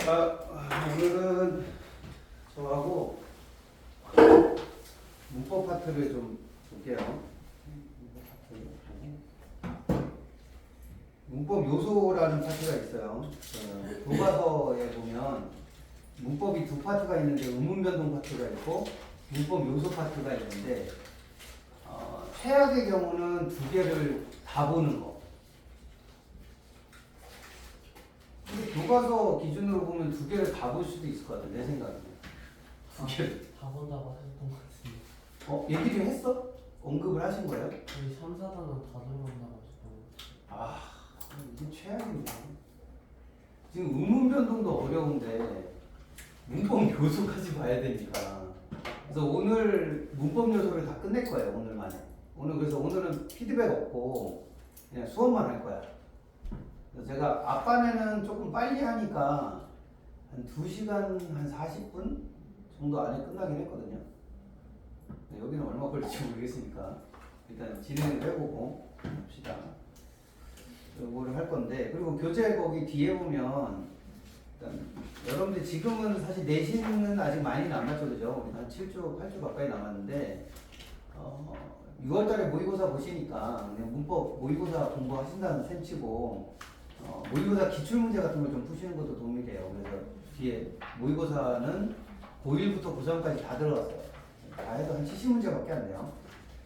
오늘은 저하고 문법 파트를 좀 볼게요. 문법 요소라는 파트가 있어요. 교과서에 보면 문법이 두 파트가 있는데 의문변동 파트가 있고 문법 요소 파트가 있는데 최악의 경우는 두 개를 다 보는 거. 근데 교과서 기준으로 보면 두 개를 다 볼 수도 있을 것 같아, 내 생각에는. 두 개를. 다 본다고 하셨던 것 같은데. 얘기 좀 했어? 언급을 하신 거예요? 저희 3, 4단은 다 들어간다고 하셨던 것 같아요. 이게 최악이네. 지금 의문변동도 어려운데 문법 요소까지 봐야 되니까. 그래서 오늘 문법 요소를 다 끝낼 거예요, 오늘만에. 그래서 오늘은 피드백 없고 그냥 수업만 할 거야. 그래서 제가 앞반에는 조금 빨리 하니까 한 2시간 한 40분 정도 안에 끝나긴 했거든요. 여기는 얼마 걸릴지 모르겠으니까 일단 진행을 해보고 합시다. 이거를 할 건데, 그리고 교재 거기 뒤에 보면 일단 여러분들 지금은 사실 내신은 아직 많이 남았죠, 그죠? 우리 한 7주, 8주 가까이 남았는데 6월달에 모의고사 보시니까 그냥 문법 모의고사 공부하신다는 셈 치고 모의고사 기출문제 같은 걸 좀 푸시는 것도 도움이 돼요. 그래서 뒤에 모의고사는 고1부터 고3까지 다 들어갔어요. 다 해도 한 70문제밖에 안 돼요.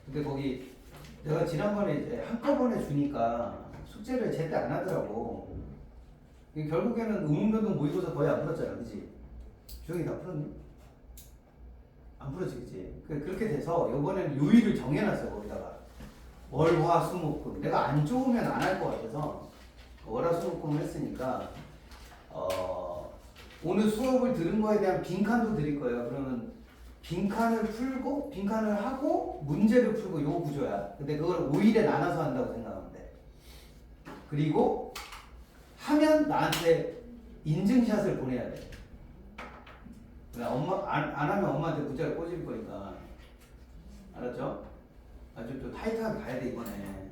근데 거기 내가 지난번에 이제 한꺼번에 주니까 숙제를 제때 안 하더라고. 결국에는 의문변동 모의고사 거의 안 풀었잖아, 그치? 주영이 다 풀었니? 안 풀었지, 그치? 그렇게 돼서 이번에는 요일을 정해놨어요, 거기다가. 월, 화, 수, 목, 금. 내가 안 좋으면 안 할 것 같아서 월, 화, 수, 목, 금을 했으니까 오늘 수업을 들은 거에 대한 빈칸도 드릴 거예요. 그러면 빈칸을 풀고, 빈칸을 하고, 문제를 풀고, 요 구조야. 근데 그걸 5일에 나눠서 한다고 생각하면 돼. 그리고, 하면 나한테 인증샷을 보내야 돼. 안 하면 엄마한테 문자를 꽂을 거니까. 알았죠? 아주 좀 타이트하게 가야 돼, 이번에.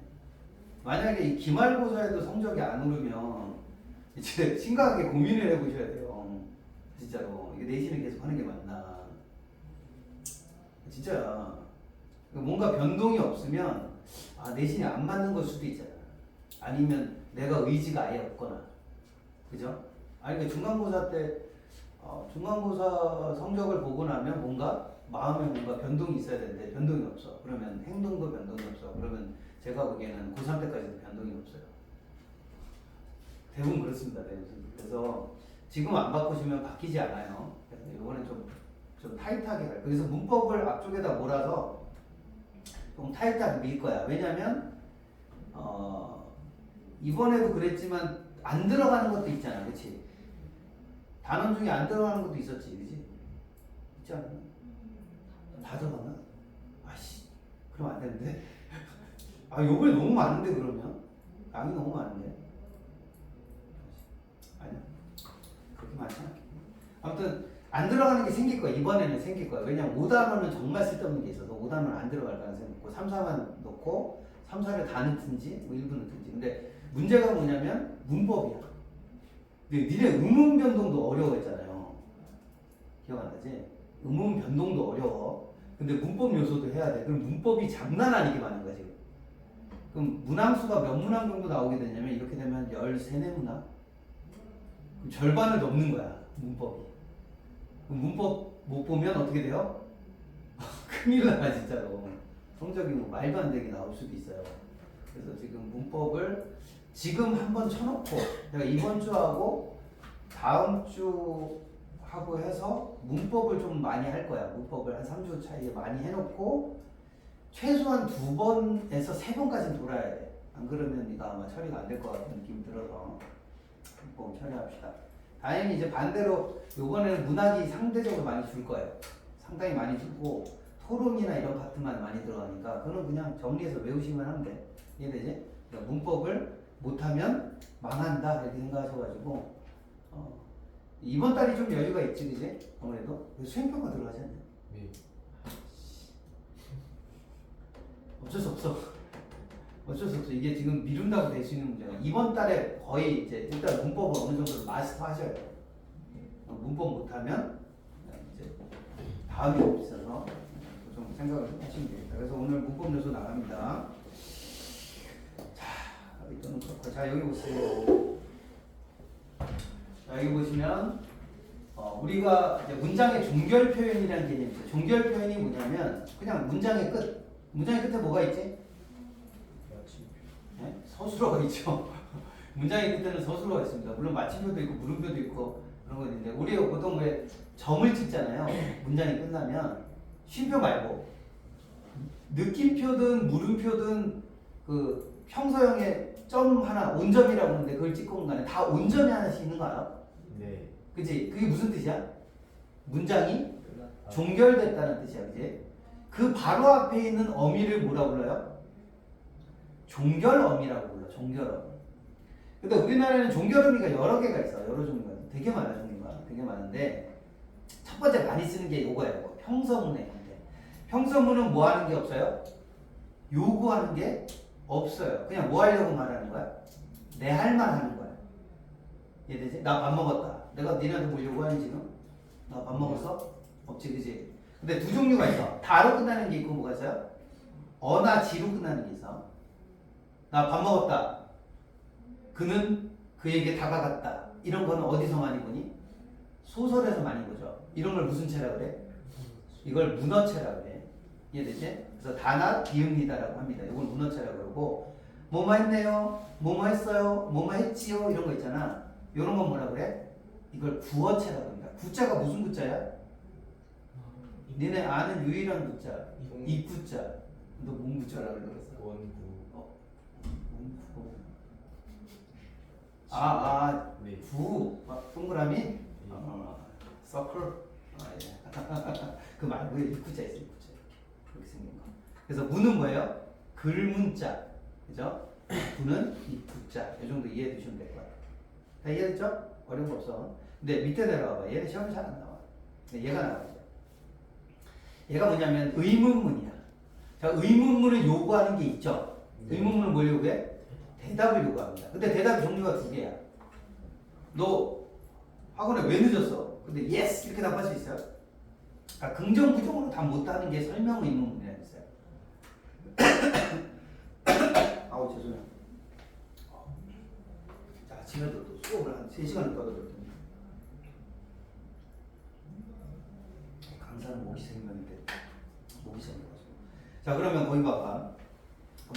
만약에 이 기말고사에도 성적이 안 오르면, 이제 심각하게 고민을 해보셔야 돼요. 진짜로. 이게 내신을 계속 하는 게 맞나. 진짜 뭔가 변동이 없으면 내신이 안 맞는 걸 수도 있잖아. 아니면 내가 의지가 아예 없거나, 그죠? 그러니까 중간고사 때 중간고사 성적을 보고 나면 뭔가 마음에 뭔가 변동이 있어야 되는데 변동이 없어. 그러면 행동도 변동이 없어. 그러면 제가 보기에는 고3 때까지도 변동이 없어요. 대부분 그렇습니다. 그래서 지금 안 바꾸시면 바뀌지 않아요. 그래서 이번엔 좀 타이트하게 갈 거예요. 그래서 문법을 앞쪽에다 몰아서 좀 타이트하게 밀 거야. 왜냐면 이번에도 그랬지만 안 들어가는 것도 있잖아, 그렇지? 단원 중에 안 들어가는 것도 있었지, 그렇지? 있지 않나? 다 들어갔나? 아씨, 그럼 안 되는데. 요번에 너무 많은데 그러면 양이 너무 많은데. 아니야, 그렇게 많지 않아. 아무튼 안 들어가는 게 생길 거야. 이번에는 생길 거야. 왜냐면 5단원은 정말 쓸데없는 게 있어서 5단원은 안 들어갈 가능성이 있고 3, 4만 넣고 3, 4를 다 넣든지 뭐 1부 넣든지. 근데 문제가 뭐냐면 문법이야. 근데 니네 의문 변동도 어려워했잖아요. 기억 안 나지? 의문 변동도 어려워. 근데 문법 요소도 해야 돼. 그럼 문법이 장난 아니게 많은 거야 지금. 그럼 문항수가 몇 문항 정도 나오게 되냐면 이렇게 되면 13, 14문항? 그럼 절반을 넘는 거야 문법이. 문법 못 보면 어떻게 돼요? 큰일 나 진짜로. 성적이 뭐 말도 안 되게 나올 수도 있어요. 그래서 지금 문법을 지금 한번 쳐놓고 내가 이번 주하고 다음 주하고 해서 문법을 좀 많이 할 거야. 문법을 한 3주 차이에 많이 해놓고 최소한 2번에서 3번까지는 돌아야 돼. 안 그러면 네가 아마 처리가 안 될 것 같은 느낌이 들어서 문법 처리합시다. 다행히 이제 반대로 요번에는 문학이 상대적으로 많이 줄 거예요. 상당히 많이 주고 토론이나 이런 파트만 많이 들어가니까 그거는 그냥 정리해서 외우시면 하면 돼. 이해되지? 그러니까 문법을 못하면 망한다 이렇게 생각하셔가지고 이번 달이 좀 여유가 있지, 그지? 아무래도 수행평가 들어가지 않냐? 네. 어쩔 수 없어. 이게 지금 미룬다고 될 수 있는 문제가 이번 달에 거의 이제 일단 문법을 어느 정도 마스터 하셔야 돼요. 문법 못하면 이제 다음이 있어서 좀 생각을 좀 하시면 되겠다. 그래서 오늘 문법 요소 나갑니다. 자, 이거는 그렇고, 자 여기 보세요. 자 여기 보시면 우리가 이제 문장의 종결 표현이라는 개념이 있어요. 종결 표현이 뭐냐면 그냥 문장의 끝. 문장의 끝에 뭐가 있지? 네? 서술어가 있죠. 문장의 끝에는 서술어가 있습니다. 물론 마침표도 있고 물음표도 있고 그런 거 있는데 우리가 보통 왜 점을 찍잖아요. 문장이 끝나면 쉼표 말고 느낌표든 물음표든 그 평서형의 점 하나 온점이라고 하는데 그걸 찍고 온 간에 다 온점이 하나씩 있는 거 알아? 네. 그치? 그게 무슨 뜻이야? 문장이 종결됐다는 뜻이야. 그치? 그 바로 앞에 있는 어미를 뭐라 불러요? 종결어미라고 불러. 종결어미. 근데 우리나라에는 종결어미가 여러 개가 있어. 여러 종류가. 되게 많아. 종류가. 되게 많은데 첫 번째 많이 쓰는 게 이거예요. 이거. 평서문의 형태. 평서문은 뭐 하는 게 없어요? 요구하는 게 없어요. 그냥 뭐 하려고 말하는 거야? 내 할 말 하는 거야. 이해되지? 나 밥 먹었다. 내가 니네한테 뭐 요구하니 지금? 나 밥 먹었어? 없지, 그지? 근데 두 종류가 있어. 다로 끝나는 게 있고 뭐가 있어요? 어나 지로 끝나는 게 있어. 나 밥 먹었다. 그는 그에게 다가갔다. 이런 거는 어디서 많이 보니? 소설에서 많이 보죠. 이런 걸 무슨 체라 그래? 이걸 문어체라 그래. 이해되지? 그래서 다나 비읍니다라고 합니다. 이걸 문어체라고 그러고 뭐뭐 했네요. 뭐뭐 했어요. 뭐뭐 했지요. 이런 거 있잖아. 이런 건 뭐라 그래? 이걸 구어체라고 합니다. 구자가 무슨 구자야? 니네 아는 유일한 구자. 입구자. 너 뭔 구자라고 그랬어? 원구. 네. 구. 동그라미? 서클. 예. 그 말고 입구자 있어, 입구자. 그렇게 생긴 거. 그래서 문은 뭐예요? 글문자. 그죠? 구는 입구자. 이 정도 이해해 두시면 될 것 같아요. 다 이해됐죠? 어려운 거 없어. 근데 밑에 내려와봐. 얘는 시험에 잘 안 나와. 근데 얘가 나와요. 얘가 뭐냐면 의문문이야. 자, 의문문을 요구하는 게 있죠. 의문문은 뭘 요구해? 대답을 요구합니다. 근데 대답 종류가 두 개야. 너 학원에 왜 늦었어? 근데 yes 이렇게 답할 수 있어요? 그러니까 긍정 부정으로 답 못하는 게 설명 의문문이라고 있어요. 아우 죄송해요. 자, 아침에도 또 수업을 한 3시간을 떠들었더니 강사는 목이 생겼는데 목이 생겨가지고. 자, 그러면 거기 봐봐.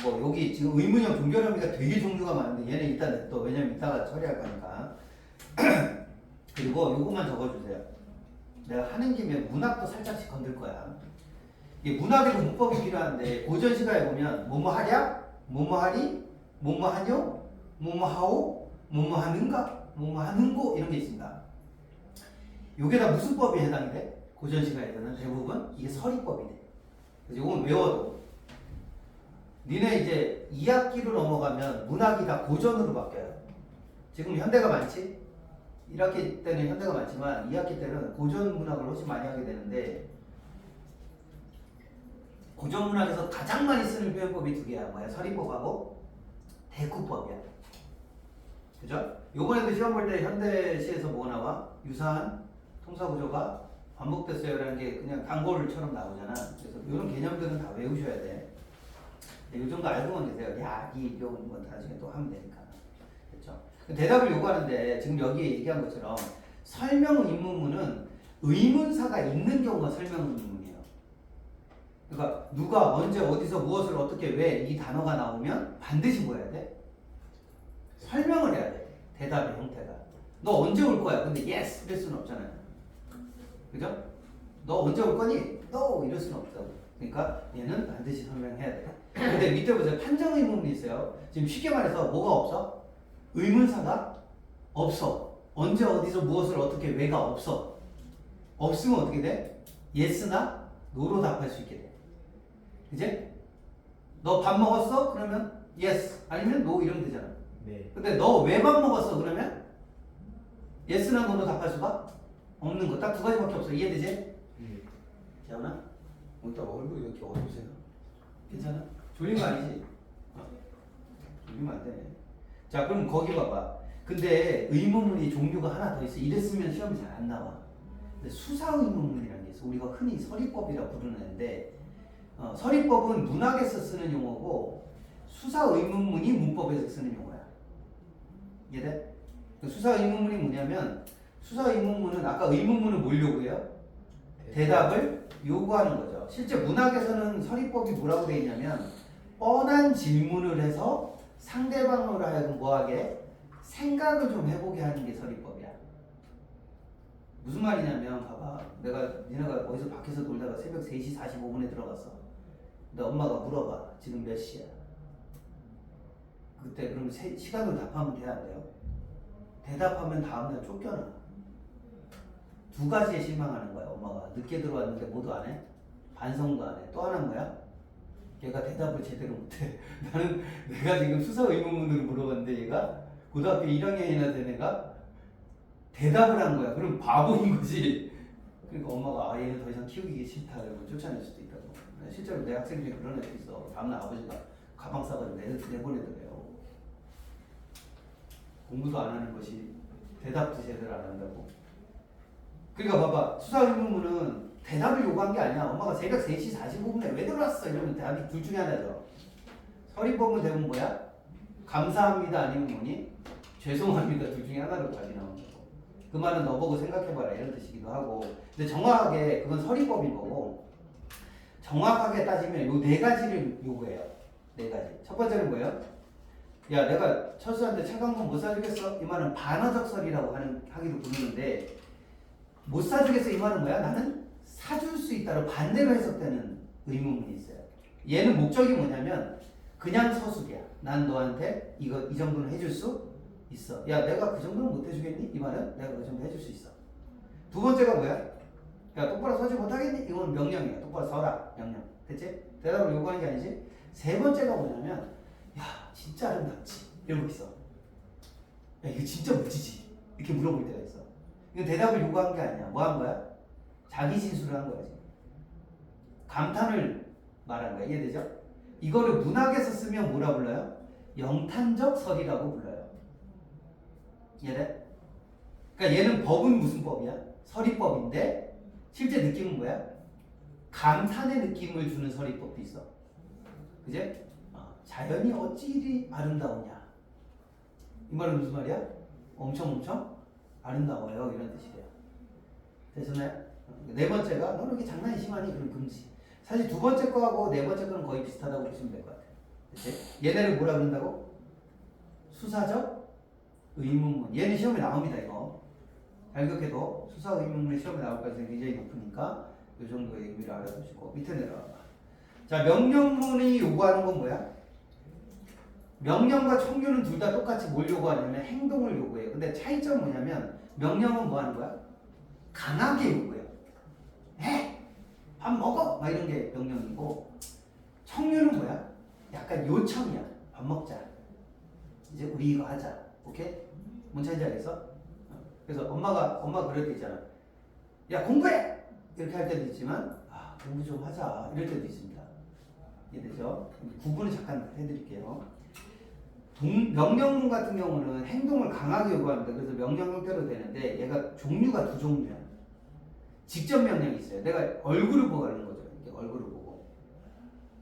뭐 여기 지금 의문형 종결어미가 되게 종류가 많은데 얘는 일단 또 왜냐면 이따가 처리할 거니까 그리고 요것만 적어주세요. 내가 하는 김에 문학도 살짝씩 건들 거야. 이게 문학에도 문법이 필요한데 고전 시가에 보면 뭐뭐 하랴, 뭐뭐 하리, 뭐뭐 하뇨, 뭐뭐 하오, 뭐뭐 하는가, 뭐뭐 하는고 이런 게 있습니다. 요게 다 무슨 법에 해당이 돼? 고전 시가에서는 대부분 이게 서리법이 돼. 그래서 요건 외워도 니네 이제 2학기로 넘어가면 문학이 다 고전으로 바뀌어요. 지금 현대가 많지? 1학기 때는 현대가 많지만 2학기 때는 고전 문학을 훨씬 많이 하게 되는데 고전 문학에서 가장 많이 쓰는 표현법이 두 개야. 뭐야? 서리법하고 대구법이야. 그죠? 요번에도 시험 볼 때 현대시에서 뭐가 나와? 유사한 통사구조가 반복됐어요라는 게 그냥 단골처럼 나오잖아. 그래서 이런 개념들은 다 외우셔야 돼. 이 정도 알고만 계세요. 야, 이런 건 나중에 또 하면 되니까. 그렇죠? 대답을 요구하는데 지금 여기 얘기한 것처럼 설명 의문문은 의문사가 있는 경우가 설명 의문문이에요. 그러니까 누가 언제 어디서 무엇을 어떻게 왜 이 단어가 나오면 반드시 뭐 해야 돼? 설명을 해야 돼. 대답의 형태가. 너 언제 올 거야? 근데 yes 이럴 수는 없잖아요. 그죠? 너 언제 올 거니? no 이럴 수는 없다고. 그러니까 얘는 반드시 설명해야 돼. 근데 밑에 보세요. 판정 의문문이 있어요. 지금 쉽게 말해서 뭐가 없어? 의문사가 없어. 언제 어디서 무엇을 어떻게 왜가 없어. 없으면 어떻게 돼? yes나 no로 답할 수 있게 돼. 이제 너 밥 먹었어? 그러면 yes 아니면 no 이러면 되잖아. 네. 근데 너 왜 밥 먹었어? 그러면 yes나 no로 답할 수가 없는 거. 딱 두 가지밖에 없어. 이해되지? 네. 재훈아? 오늘 얼굴이 왜 이렇게 어두우세요? 괜찮아? 졸린 거 아니지? 졸리면 안 돼. 자, 그럼 거기 봐봐. 근데 의문문이 종류가 하나 더 있어. 이랬으면 시험이 잘 안 나와. 근데 수사 의문문이라는 게 있어. 우리가 흔히 서리법이라 부르는데 서리법은 문학에서 쓰는 용어고 수사 의문문이 문법에서 쓰는 용어야. 이해돼? 수사 의문문이 뭐냐면 수사 의문문은 아까 의문문은 뭘 요구해요? 대답을 요구하는 거죠. 실제 문학에서는 서리법이 뭐라고 되어 있냐면 뻔한 질문을 해서 상대방으로 하여금 뭐하게 생각을 좀 해보게 하는 게 서리법이야. 무슨 말이냐면 봐봐. 니네가 어디서 밖에서 놀다가 새벽 3시 45분에 들어갔어. 근데 엄마가 물어봐. 지금 몇 시야? 그때 그럼 시간으로 답하면 돼야 안 돼요? 대답하면 다음날 쫓겨나. 두 가지에 실망하는 거야. 엄마가 늦게 들어왔는데 뭐도 안 해? 반성도 안 해. 또 하나는 뭐야? 얘가 대답을 제대로 못해. 나는 내가 지금 수사 의문문으로 물어봤는데 얘가 고등학교 1학년이나 된 애가 대답을 한 거야. 그럼 바보인 거지. 그러니까 엄마가 아 얘는 더 이상 키우기 싫다 이러고 쫓아낼 수도 있다고. 실제로 내 학생 중에 그런 애도 있어. 다음날 아버지가 가방 싸가지고 내보내더래요. 공부도 안 하는 것이 대답도 제대로 안 한다고. 그러니까 봐봐. 수사 의문문은 대답을 요구한 게 아니야. 엄마가 새벽 3시 45분에 왜 들어왔어? 이러면 대답이 둘 중에 하나죠. 서리법은 대부분 뭐야? 감사합니다 아니면 뭐니? 죄송합니다 둘 중에 하나로 답이 나오는 거고. 그 말은 너 보고 생각해봐라 이런 뜻이기도 하고. 근데 정확하게 그건 서리법인 거고 정확하게 따지면 요 네 가지를 요구해요. 네 가지. 첫 번째는 뭐예요? 야 내가 철수한테 책 한 권 못 사주겠어? 이 말은 반어적 설이라고 하기도 부르는데 못 사주겠어 이 말은 뭐야? 나는 사줄 수 있다로 반대로 해석되는 의문문이 있어요. 얘는 목적이 뭐냐면 그냥 서술이야. 난 너한테 이 정도는 해줄 수 있어. 야 내가 그 정도는 못 해주겠니? 이 말은 내가 그 정도 해줄 수 있어. 두 번째가 뭐야? 야 똑바로 서지 못하겠니? 이건 명령이야. 똑바로 서라. 명령. 됐지? 대답을 요구하는 게 아니지? 세 번째가 뭐냐면 야 진짜 아름답지? 이러고 있어. 야 이거 진짜 멋지지? 이렇게 물어볼 때가 있어. 이건 대답을 요구한 게 아니야. 뭐 한 거야? 자기 진술을 한 거야 지금. 감탄을 말한 거야. 이해되죠? 이거를 문학에서 쓰면 뭐라 불러요? 영탄적 설이라고 불러요. 이해돼? 그러니까 얘는 법은 무슨 법이야? 서리법인데 실제 느낌은 뭐야? 감탄의 느낌을 주는 서리법도 있어. 그제? 자연이 어찌 이리 아름다우냐. 이 말은 무슨 말이야? 엄청 아름다워요 이런 뜻이래요. 되셨나요? 네 번째가 너는 이렇게 장난이 심하니? 그럼 금지. 사실 두 번째 거하고 네 번째 거는 거의 비슷하다고 보시면 될 것 같아요. 그치? 얘네를 뭐라 그런다고? 수사적 의문문. 얘는 시험에 나옵니다 이거. 잘 기억해도 수사 의문문이 시험에 나올 가능성이 굉장히 높으니까 이 정도의 의미를 알아두시고 밑에 내려와봐. 자 명령문이 요구하는 건 뭐야? 명령과 청규는 둘 다 똑같이 뭘 요구하냐면 행동을 요구해요. 근데 차이점은 뭐냐면 명령은 뭐 하는 거야? 강하게 요구해요. 해! 밥 먹어! 막 이런 게 명령이고 청유는 뭐야? 약간 요청이야. 밥 먹자. 이제 우리 이거 하자. 오케이? 뭔 차이인지 알겠어? 그래서 엄마가 그럴 때 있잖아. 야 공부해! 이렇게 할 때도 있지만 공부 좀 하자. 이럴 때도 있습니다. 이해되죠? 구분을 잠깐 해드릴게요. 명령문 같은 경우는 행동을 강하게 요구합니다. 그래서 명령 형태로 되는데 얘가 종류가 두 종류야. 직접 명령이 있어요. 내가 얼굴을 보고 하는 거죠. 이렇게 얼굴을 보고.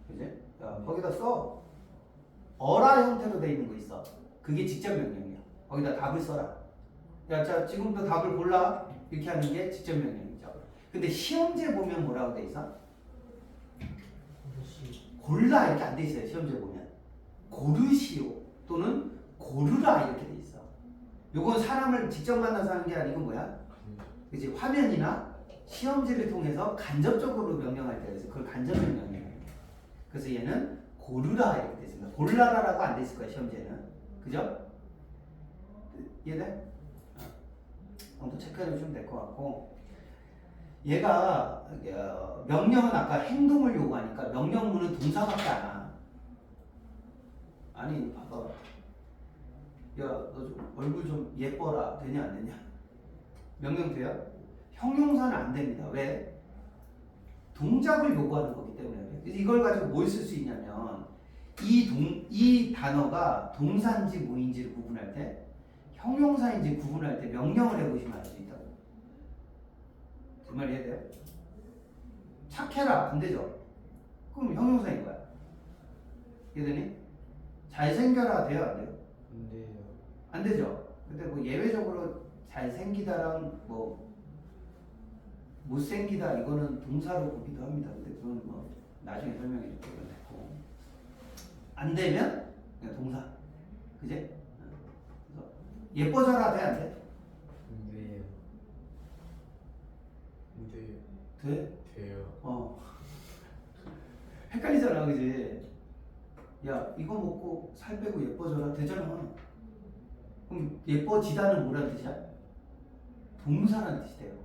그지? 야, 거기다 써. 어라 형태로 돼 있는 거 있어. 그게 직접 명령이야. 거기다 답을 써라. 야, 자, 지금부터 답을 골라. 이렇게 하는 게 직접 명령이죠. 근데 시험지에 보면 뭐라고 돼 있어? 골라 이렇게 안 돼 있어요. 시험지에 보면. 고르시오 또는 고르라 이렇게 돼 있어. 요건 사람을 직접 만나서 하는 게 아니고 뭐야? 그치? 화면이나 시험지를 통해서 간접적으로 명령할 때 그래서 그걸 간접 명령이에요. 그래서 얘는 고르라 이렇게 돼 있습니다. 골라라라고 안 돼 있을 거야 시험지에는. 그죠? 이해돼? 또 체크해 주시면 될 것 같고 얘가 명령은 아까 행동을 요구하니까 명령문은 동사밖에 안 와. 아니 봐봐. 야 너 좀 얼굴 좀 예뻐라. 되냐 안 되냐? 명령 돼요? 형용사는 안 됩니다. 왜? 동작을 요구하는 거기 때문에. 그래서 이걸 가지고 뭘 쓸 수 있냐면 이 단어가 동사인지 뭐인지를 구분할 때 형용사인지 구분할 때 명령을 해보시면 알 수 있다고. 그 말 이해돼요? 착해라 안 되죠? 그럼 형용사인 거야. 이해되니? 잘생겨라 돼요 안 돼요? 근데요. 안 되죠. 근데 뭐 예외적으로 잘생기다랑 뭐 못생기다 이거는 동사로 보기도 합니다. 근데 그건 뭐 나중에 설명해 줄게요. 됐고 안 되면 그냥 동사. 그제? 그래서 예뻐져라 돼 안 돼? 근데요. 근데요. 돼? 돼요. 헷갈리잖아 그지? 야 이거 먹고 살 빼고 예뻐져라 되잖아. 그럼 예뻐지다는 뭐라는 뜻이야? 동사라는 뜻이 돼요.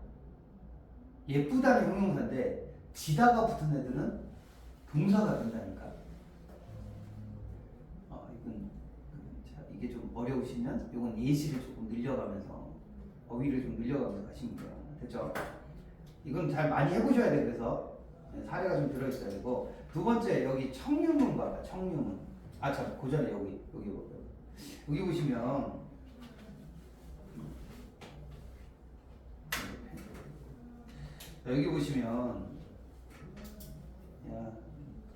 예쁘다는 형용사인데 지다가 붙은 애들은 동사가 된다니까. 이게 좀 어려우시면 이건 예시를 조금 늘려가면서 어휘를 좀 늘려가면서 가시면 돼요. 됐죠? 이건 잘 많이 해보셔야 돼요. 그래서 사례가 좀 들어있어야 되고 두 번째 여기 청유문 봐봐. 청유문. 참 그 전에 여기 보시면 여기 보시면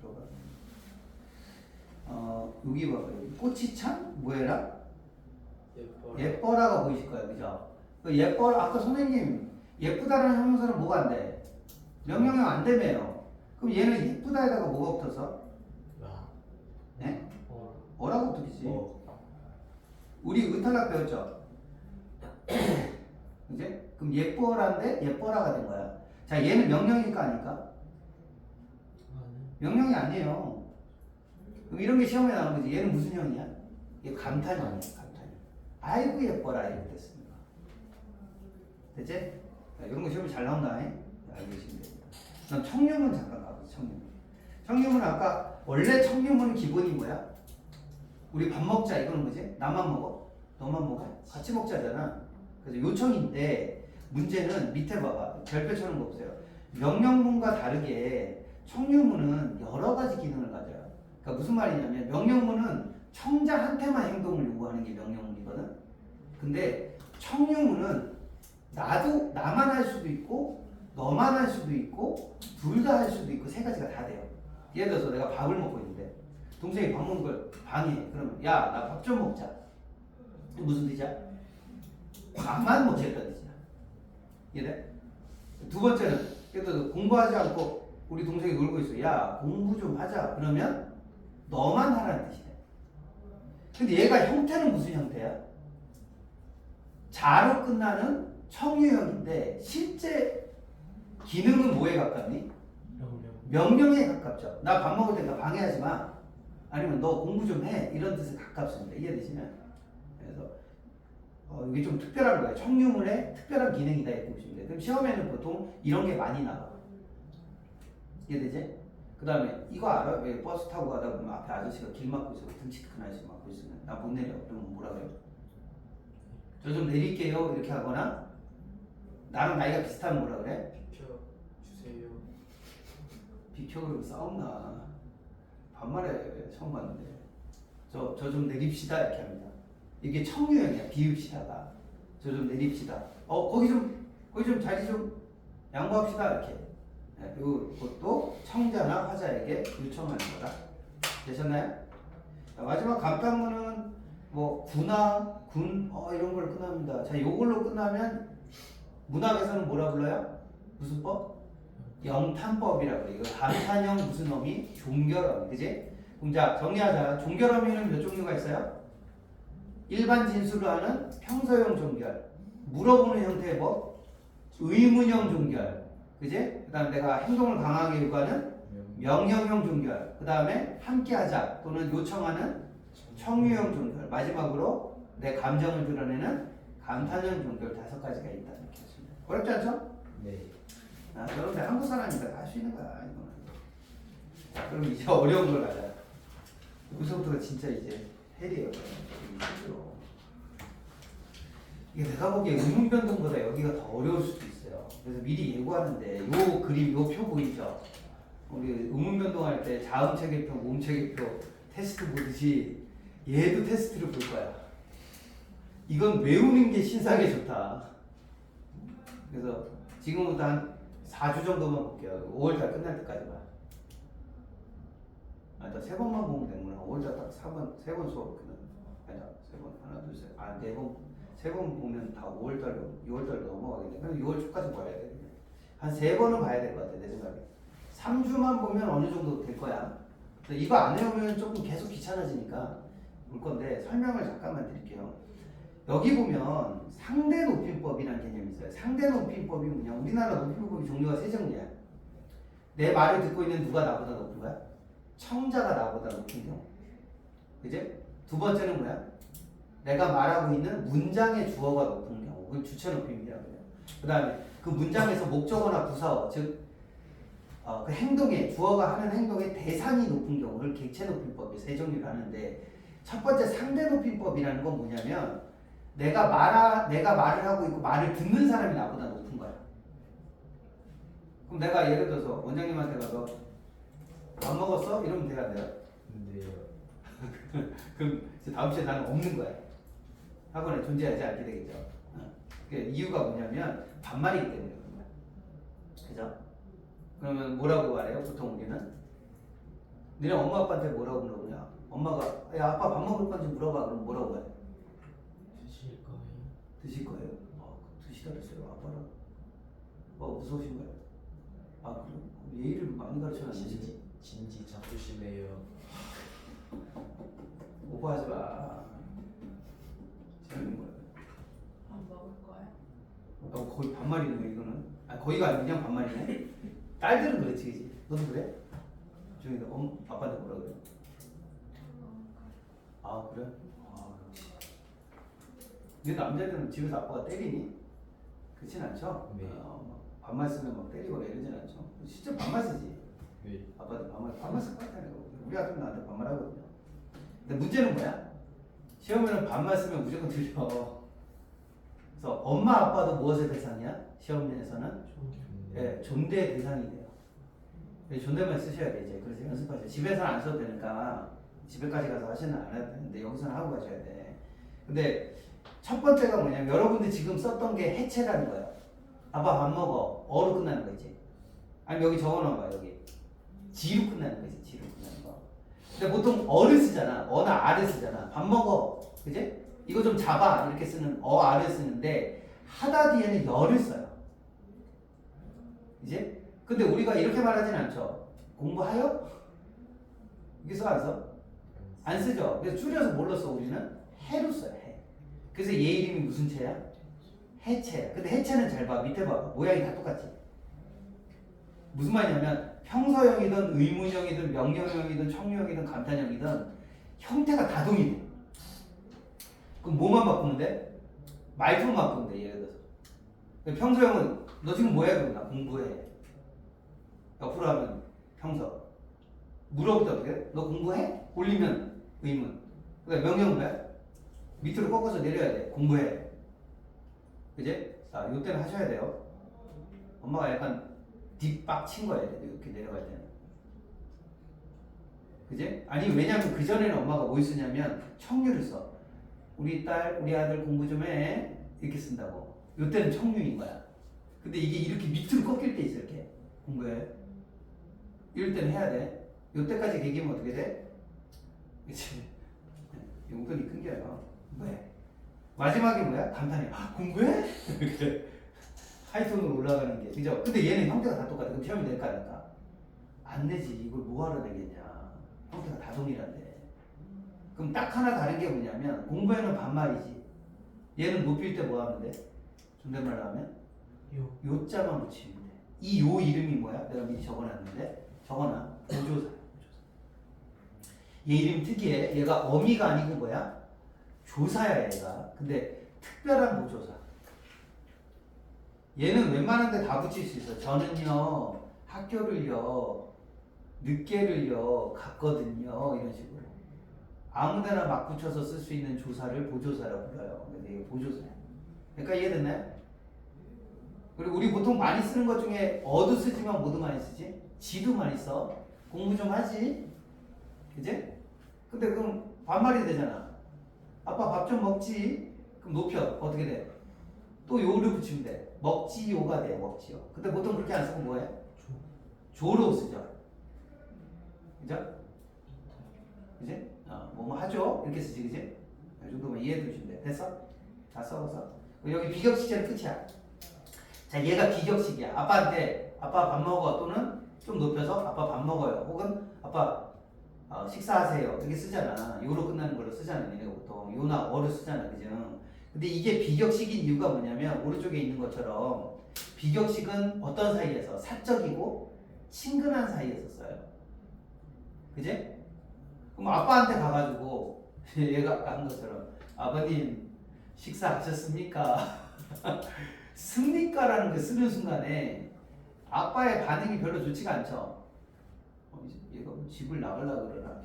들어가. 여기 봐봐. 여기 꽃이 참 뭐해라? 예뻐라가 보이실 거예요. 그죠? 그 예뻐라 아까 선생님 예쁘다라는 형용사는 뭐가 안 돼? 명령형 안 되매요. 그럼 얘는 예쁘다에다가 뭐가 붙어서? 네? 어라고 붙이지. 우리 의탈락 배웠죠? 이제 그럼 예뻐라인데 예뻐라가 된 거야. 자 얘는 명령이니까 아닐까? 명령이 아니에요. 그럼 이런 게 시험에 나오는 거지. 얘는 무슨 형이야? 얘 감탄형이야. 감탄형. 아이고 예뻐라 이렇게 됐습니다. 됐지? 자, 이런 거 시험에 잘 나온다. 알고 계시면 됩니다. 그럼 청유문 잠깐 가보자. 청유문 아까 원래 청유문은 기본이 뭐야? 우리 밥 먹자 이거는 뭐지? 나만 먹어? 너만 먹어? 같이 먹자잖아. 그래서 요청인데 문제는 밑에 봐봐. 별표 쳐놓은 거 보세요. 명령문과 다르게 청유문은 여러 가지 기능을 가져요. 그러니까 무슨 말이냐면 명령문은 청자한테만 행동을 요구하는 게 명령문이거든. 근데 청유문은 나만 할 수도 있고 너만 할 수도 있고 둘 다 할 수도 있고 세 가지가 다 돼요. 예를 들어서 내가 밥을 먹고 있는데 동생이 밥 먹는 걸 방해해. 그러면 야 나 밥 좀 먹자. 무슨 뜻이야? 밥만 먹자는 뜻이야. 이해돼? 두 번째는 예를 들어서 공부하지 않고 우리 동생이 놀고 있어. 야 공부 좀 하자. 그러면 너만 하라는 뜻이야. 근데 얘가 형태는 무슨 형태야? 자로 끝나는 청유형인데 실제 기능은 뭐에 가깝니? 명령에 가깝죠. 나 밥 먹을 때니까 방해하지 마. 아니면 너 공부 좀 해. 이런 뜻에 가깝습니다. 이해되시면? 그래서 이게 좀 특별한 거예요. 청유문의 특별한 기능이다 이렇게 보시면 돼요. 그럼 시험에는 보통 이런 게 많이 나와. 이해되지? 그 다음에 이거 알아? 왜 버스 타고 가다 보면 앞에 아저씨가 길 막고 있어. 등치 큰 아저씨 막고 있으면 나 못 내려. 그러면 뭐라 그래요? 저 좀 내릴게요. 이렇게 하거나 나랑 나이가 비슷하면 뭐라 그래? 비켜주세요. 비켜 그러면 싸움나. 반말해. 처음 봤는데 저 좀 내립시다 이렇게 합니다. 이게 청유형이야. 비읍시다가 저 좀 내립시다. 거기 좀 자리 좀 양보합시다 이렇게. 이것도 청자나 화자에게 요청하는 거다. 되셨나요? 자, 마지막 감탄문은 뭐 구나 군 이런 걸로 끝납니다. 자, 요걸로 끝나면 문학에서는 뭐라 불러요? 무슨 법? 영탄법이라고 그래요. 이거 감탄형 무슨 어미? 종결어미. 그지? 그럼 자, 정리하자. 종결어미는 몇 종류가 있어요? 일반 진술을 하는 평서형 종결, 물어보는 형태의 법, 의문형 종결, 그지? 그 다음에 내가 행동을 강하게 요구하는 명령형 종결, 그 다음에 함께하자 또는 요청하는 청유형 종결, 마지막으로 내 감정을 드러내는 감탄형 종결 5가지가 있다 이렇게 하시면 돼요. 어렵지 않죠? 네. 여러분들 한국 사람이니까 다 할 수 있는 거야 이거는. 자, 그럼 이제 어려운 걸 가자. 여기서부터가 진짜 이제 헬이에요. 이게 내가 보기에 의문 변동보다 여기가 더 어려울 수도 있어요. 그래서 미리 예고하는데 요 그림, 요 표 보이죠? 우리 의문 변동할 때 자음 체계표, 몸 체계표 테스트 보듯이 얘도 테스트를 볼 거야. 이건 외우는 게 신상에 좋다. 그래서 지금부터 한 4주 정도만 볼게요. 5월달 끝날 때까지만. 아니다, 3번만 보면 되는구나. 5월달 딱 3번 수업 끝나. 아니다, 3번 하나 둘 셋. 아, 4번. 3번 보면 다 5월달로 6월달로 넘어가겠네. 그럼 6월 초까지 봐야 돼. 한 3번은 봐야 될 것 같아, 내 생각에. 3주만 보면 어느 정도 될 거야. 근데 이거 안 해오면 조금 계속 귀찮아지니까 볼 건데 설명을 잠깐만 드릴게요. 여기 보면 상대 높임법이라는 개념이 있어요. 상대 높임법이 뭐냐? 우리나라 높임법이 종류가 3종류야. 내 말을 듣고 있는 누가 나보다 높은 거야? 청자가 나보다 높은 경우. 그지? 두 번째는 뭐야? 내가 말하고 있는 문장의 주어가 높은 경우. 그걸 주체 높임이라고 해요. 그 다음에 그 문장에서 목적어나 부사어, 즉 그 행동의 주어가 하는 행동의 대상이 높은 경우를 객체 높임법이 3종류를 하는데, 첫 번째 상대 높임법이라는 건 뭐냐면 내가 말을 하고 있고 말을 듣는 사람이 나보다 높은 거야. 그럼 내가 예를 들어서 원장님한테 가서 밥 먹었어? 이러면 돼야 돼요? 근데요. 그럼 이제 다음 주에 나는 없는 거야. 학원에 존재하지 않게 되겠죠. 그 이유가 뭐냐면 반말이기 때문에 그런 거야. 그죠? 그러면 뭐라고 말해요? 보통 우리는 너네 엄마 아빠한테 뭐라고 물어보냐? 엄마가 야 아빠 밥 먹을 건지 물어봐. 그럼 뭐라고 해? 드실 거예요? 드실 거예요? 드시다 그랬어요. 아빠랑 무서우신 거예요? 아 그래? 예의를 많이 가르쳐놨는데 진지 잡수실래요? 오버하지 마. 재밌는 거야. 안 먹을 거야? 거의 반말이네 이거는. 거의가 아니고 그냥 반말이네. 딸들은 그렇지, 그지? 너도 그래? 중에 아빠한테 뭐라 그래? 아 그래? 역시. 근데 남자들은 집에서 아빠가 때리니? 그렇진 않죠? 네. 반말 쓰면 막 때리거나 이러진 않죠. 진짜 반말 쓰지. 네. 아빠한테 반말 쓸 것 같다는 거. 우리 아들은 나한테 반말하거든요. 근데 문제는 뭐야? 시험에는 반말 쓰면 무조건 들려. 그래서 엄마 아빠도 무엇의 대상이야? 시험에서는 예, 존대의 대상이 돼요. 존댓말 쓰셔야 돼 이제. 그래서 연습하세요. 집에서는 안 써도 되니까 집에까지 가서 하시는 안 해도 되는데 여기서는 하고 가셔야 돼. 근데 첫 번째가 뭐냐면 여러분들 지금 썼던 게 해체라는 거예요. 아빠 밥 먹어. 어로 끝나는 거지. 아니면 여기 적어놓은 거야 여기. 지로 끝나는 거지. 지로 끝나는 거. 근데 보통 어를 쓰잖아. 어나 아를 쓰잖아. 밥 먹어. 그지? 이거 좀 잡아. 이렇게 쓰는 아를 쓰는데 하다 뒤에는 열을 써요. 이제? 근데 우리가 이렇게 말하진 않죠. 공부하여? 이게 써 안 써? 안 쓰죠. 그래서 줄여서 뭘로 써 우리는? 해로 써요. 해. 그래서 얘 이름이 무슨 체야? 해체야. 근데 해체는 잘 봐. 밑에 봐. 모양이 다 똑같지. 무슨 말이냐면 평서형이든 의문형이든 명령형이든 청유형이든 감탄형이든 형태가 다 동일해. 그럼 뭐만 바꾸면 돼? 말투만 바꾸면 돼. 예를 들어서. 평서형은 너 지금 뭐해? 그럼 나 공부해. 옆으로 하면 평서. 물어볼 때 어떻게 해? 너 공부해? 올리면 의문. 그러니까 명령은 뭐야? 밑으로 꺾어서 내려야 돼. 공부해. 그지? 자, 이때는 하셔야 돼요. 엄마가 약간 뒷박 친 거야. 이렇게 내려갈 때는. 그지? 아니, 왜냐면 그전에는 엄마가 뭘 쓰냐면 청유를 써. 우리 딸, 우리 아들 공부 좀 해. 이렇게 쓴다고. 이때는 청유인 거야. 근데 이게 이렇게 밑으로 꺾일 때 있어. 이렇게. 공부해. 이럴 때는 해야 돼. 이때까지 개기면 어떻게 돼? 그치? 용돈이 끊겨요. 왜? 마지막에 뭐야? 감탄해. 공부해? 이렇게 하이톤으로 올라가는 게. 그죠? 근데 얘는 형태가 다 똑같아. 그럼 시험이 낼까 안 낼까? 안 내지. 이걸 뭐하러 내겠냐. 형태가 다 동일한데. 그럼 딱 하나 다른 게 뭐냐면 공부에는 반말이지. 얘는 높일 때 뭐 하면 돼? 존댓말로 하면? 요자만 붙이면 돼. 이 요 이름이 뭐야? 내가 미리 적어놨는데 적어놔. 보조사. 얘 이름 특이해. 얘가 어미가 아니고 뭐야? 조사야 얘가. 근데 특별한 보조사. 얘는 웬만한 데 다 붙일 수 있어. 저는요 학교를요 늦게를요 갔거든요. 이런 식으로 아무데나 막 붙여서 쓸 수 있는 조사를 보조사라고 불러요. 근데 이게 보조사야. 그러니까 이해됐나요? 그리고 우리 보통 많이 쓰는 것 중에 어도 쓰지만 뭐도 많이 쓰지? 지도 많이 써. 공부 좀 하지. 그지? 근데 그럼 반말이 되잖아. 아빠 밥 좀 먹지. 그럼 높여. 어떻게 돼? 또 요를 붙이면 돼. 먹지요가 돼. 먹지요. 근데 보통 그렇게 안 쓰고 뭐해? 조로 쓰죠. 그죠? 그지? 뭐뭐 하죠? 이렇게 쓰지, 그지? 이 정도만 이해해 두시면 돼. 됐어? 다 써서. 여기 비격식제는 끝이야. 자, 얘가 비격식이야. 아빠한테 아빠 밥 먹어 또는 좀 높여서 아빠 밥 먹어요. 혹은 아빠 식사하세요. 이렇게 쓰잖아. 요로 끝나는 걸로 쓰잖아. 얘네가 보통 요나 어를 쓰잖아. 그죠? 근데 이게 비격식인 이유가 뭐냐면 오른쪽에 있는 것처럼 비격식은 어떤 사이에서 사적이고 친근한 사이에서 써요. 그지? 그럼 아빠한테 가가지고 얘가 아까 한 것처럼 아버님 식사하셨습니까? 습니까라는 거 쓰는 순간에 아빠의 반응이 별로 좋지가 않죠. 얘가 뭐 집을 나가려고 그러나?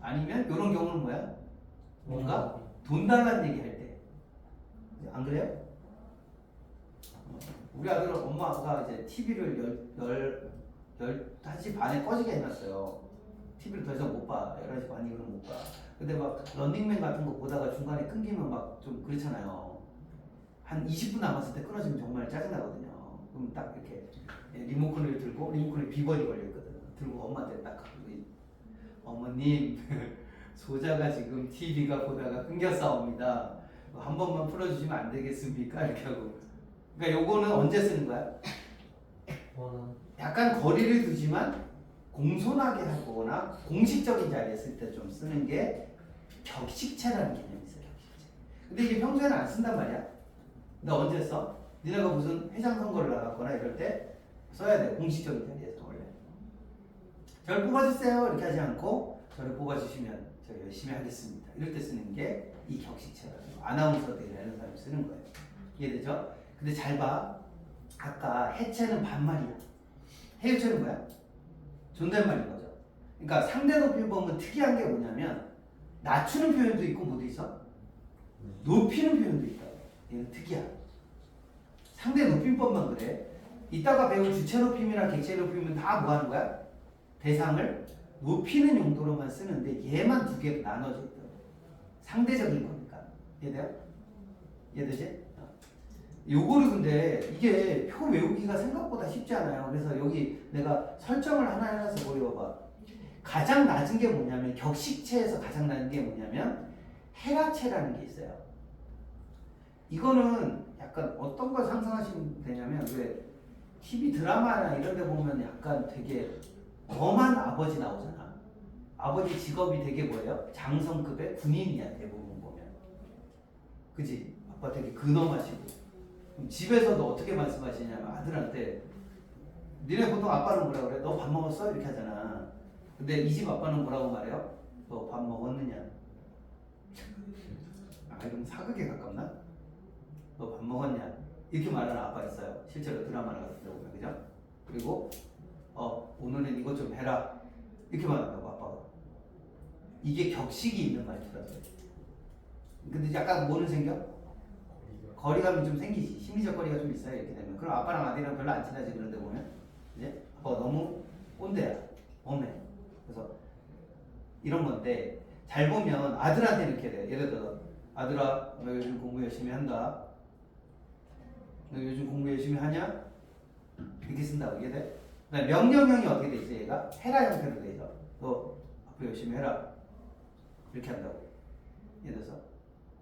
아니면 이런 경우는 뭐야? 뭔가 돈 달라는 얘기 할 때. 안 그래요? 우리 아들은 엄마가 이제 TV를 11시 반에 꺼지게 해놨어요. TV를 더 이상 못 봐. 11시 반이 그럼 못 봐. 근데 막 런닝맨 같은 거 보다가 중간에 끊기면 막 좀 그렇잖아요. 한 20분 남았을 때 끊어지면 정말 짜증나거든요. 그럼 딱 이렇게 리모컨을 들고 리모컨에 비번이 걸려있거든. 들고 엄마한테 딱 가고 어머님 소자가 지금 TV가 보다가 끊겼사옵니다. 한 번만 풀어주시면 안 되겠습니까? 이렇게 하고. 그러니까 요거는 언제 쓰는 거야? 약간 거리를 두지만 공손하게 하거나 공식적인 자리에 쓸 때 좀 쓰는 게 격식체라는 개념이 있어요. 격식체. 근데 이게 평소에는 안 쓴단 말이야. 근데 언제 써? 니네가 무슨 회장 선거를 나갔거나 이럴 때 써야 돼. 공식적인 자리에서 원래. 저를 뽑아주세요 이렇게 하지 않고 저를 뽑아주시면 제가 열심히 하겠습니다. 이럴 때 쓰는 게 이 격식체라는 거. 아나운서들이라는 사람이 쓰는 거예요. 이해되죠? 근데 잘 봐. 아까 해체는 반말이야. 해유체는 뭐야? 존댓말인 거죠. 그러니까 상대 높임법은 특이한 게 뭐냐면 낮추는 표현도 있고 뭐도 있어? 높이는 표현도 있다. 얘는 특이야. 상대 높임법만 그래. 이따가 배울 주체 높임이나 객체 높임은 다 뭐 하는 거야? 대상을 높이는 용도로만 쓰는데 얘만 두 개로 나눠져 있다. 상대적인 거니까. 이해돼요? 이해되지? 요거를 근데 이게 표 외우기가 생각보다 쉽지 않아요. 그래서 여기 내가 설정을 하나 해놔서 보여봐. 가장 낮은 게 뭐냐면 격식체에서 가장 낮은 게 뭐냐면 헤라체라는 게 있어요. 이거는 약간 어떤 걸 상상하시면 되냐면 왜 TV 드라마나 이런 데 보면 약간 되게 엄한 아버지 나오잖아. 아버지 직업이 되게 뭐예요? 장성급의 군인이야 대부분 보면. 그지? 아빠 되게 근엄하시고. 그럼 집에서도 어떻게 말씀하시냐면 아들한테 니네 보통 아빠는 뭐라 그래? 너 밥 먹었어? 이렇게 하잖아. 근데 이 집 아빠는 뭐라고 말해요? 너 밥 먹었느냐? 아 이건 사극에 가깝나? 너 밥 먹었냐? 이렇게 말하는 아빠 있어요. 실제로 드라마를 같은 데 보면 그죠? 그리고 오늘은 이것 좀 해라 이렇게 말한다고 아빠가. 이게 격식이 있는 말투라서. 근데 약간 뭐는 생겨? 거리감이 좀 생기지. 심리적 거리가 좀 있어요. 이렇게 되면. 그럼 아빠랑 아들이랑 별로 안 친하지. 그런데 보면 이제 아빠가 너무 꼰대야. 엄해. 그래서 이런 건데 잘 보면 아들한테 이렇게 돼. 예를 들어 아들아 너 요즘 공부 열심히 한다. 너 요즘 공부 열심히 하냐? 이렇게 쓴다고. 이해돼? 그다음에 명령형이 어떻게 돼 있어? 얘가 해라 형태로 돼 있어. 너 앞으로 열심히 해라. 이렇게 한다고. 예를 들어서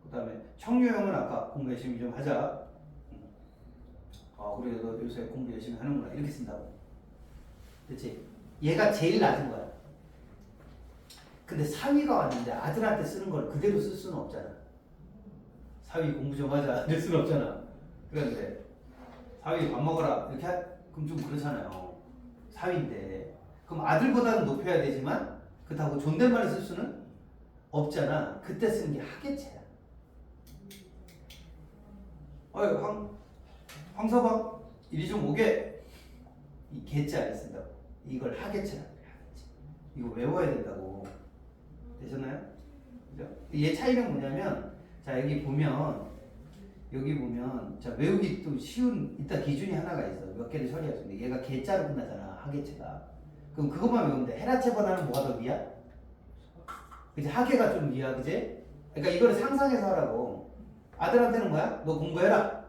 그 다음에 청유형은 아까 공부 열심히 좀 하자. 그래 너 요새 공부 열심히 하는구나. 이렇게 쓴다고. 그렇지? 얘가 제일 낮은 거야. 근데 사위가 왔는데 아들한테 쓰는 걸 그대로 쓸 수는 없잖아. 사위 공부 좀 하자. 이럴 수는 없잖아. 그런데 사위 밥 먹어라. 이렇게 그럼 좀 그렇잖아요. 사위인데. 그럼 아들보다는 높여야 되지만 그렇다고 존댓말을 쓸 수는 없잖아. 그때 쓰는 게 하계체야. 황서방 이리 좀 오게. 이 개자 안 쓴다고. 이걸 하계체라 그래. 하계체. 이거 외워야 된다고. 되셨나요? 그죠? 얘 차이는 뭐냐면 자 여기 보면 자 외우기 또 쉬운 이따 기준이 하나가 있어. 몇 개를 처리할 수 있는데 얘가 개자로 끝나잖아. 하계체가. 그럼 그것만 외우면 돼. 헤라체보다는 뭐가 더 위야? 그치? 하계가 좀 위야. 그지? 그러니까 이거를 상상해서 하라고. 아들한테는 뭐야? 너 공부해라.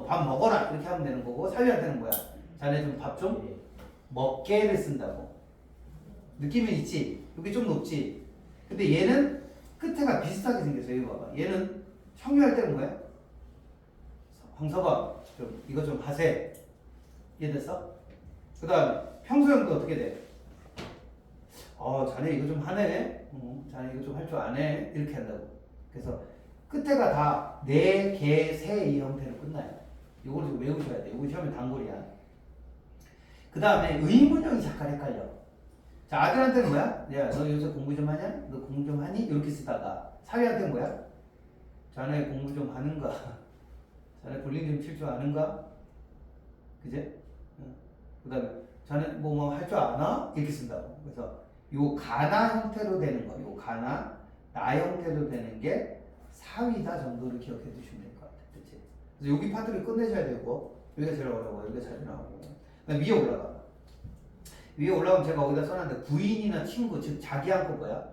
밥 먹어라. 이렇게 하면 되는 거고 사위한테는 뭐야? 자네 좀 밥 좀 먹게를 쓴다고. 느낌은 있지? 여기 좀 높지? 근데 얘는 끝에가 비슷하게 생겼어요. 이거 봐봐. 얘는 청유할 때는 뭐야? 황서봐. 좀 이거 좀 하세. 이해됐어? 그 다음에 평소형도 어떻게 돼? 자네 이거 좀 하네. 자네 이거 좀 할 줄 아네. 이렇게 한다고. 그래서 끝에가 다 네, 개, 세 이 형태로 끝나요. 이걸 좀 외우셔야 돼. 이거 시험에 단골이야. 그 다음에 의문형이 잠깐 헷갈려. 자, 아들한테는 뭐야? 야, 너 요새 공부 좀 하냐? 너 공부 좀 하니? 이렇게 쓰다가 사위한테는 뭐야? 자네 공부 좀 하는가? 자네 볼링 좀 칠 줄 아는가? 그제? 그 다음에 자네 뭐 할 줄 아나? 이렇게 쓴다고. 그래서 요 가나 형태로 되는 거, 요 가나, 나 형태로 되는 게 사위다 정도를 기억해 두시면 될 것 같아요. 그치? 그래서 여기 파트를 끝내셔야 되고, 여기가 제일 어려워. 여기가 잘 나오고. 그다음 위에 올라가. 위에 올라오면 제가 거기다 써놨는데 부인이나 친구, 즉 자기하고 뭐야?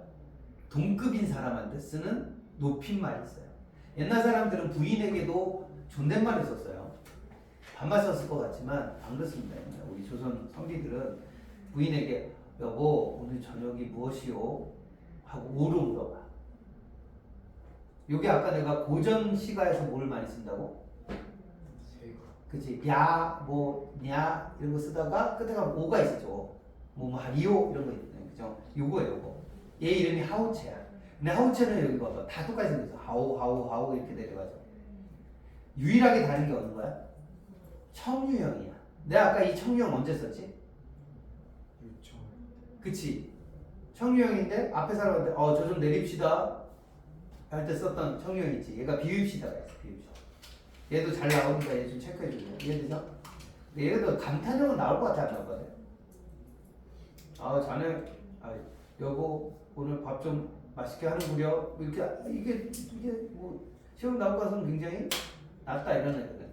동급인 사람한테 쓰는 높임말이 있어요. 옛날 사람들은 부인에게도 존댓말을 썼어요. 반말 썼을 것 같지만 안 그렇습니다. 우리 조선 선비들은 부인에게 여보 오늘 저녁이 무엇이요? 하고 오로 물어봐. 요게 아까 내가 고전 시가에서 뭘 많이 쓴다고? 그치? 야, 뭐, 냐 이런 거 쓰다가 끝에 가면 오가 있었죠. 뭐 하리오 이런 거 있네. 그죠? 요거예요, 요거. 얘 이름이 하우체야. 근데 하우체는 여기 봐봐. 다 똑같이 생겼어. 하우 이렇게 내려가죠. 유일하게 다른 게 어느 거야? 청유형이야. 내가 아까 이 청유형 언제 썼지? 그치? 청유형인데 앞에 사람한테 저 좀 내립시다 할 때 썼던 청유형 있지. 얘가 비읍시다가 있어. 비읍시다. 얘도 잘 나오니까 얘 좀 체크해 주세요. 이해되죠? 근데 얘도 감탄형은 나올 것 같아 안 나올 것 같아? 자네 여보 오늘 밥 좀 맛있게 하는구려. 이렇게 이게 뭐 시험 나올 것 같으면 굉장히 낫다 이런 애거든.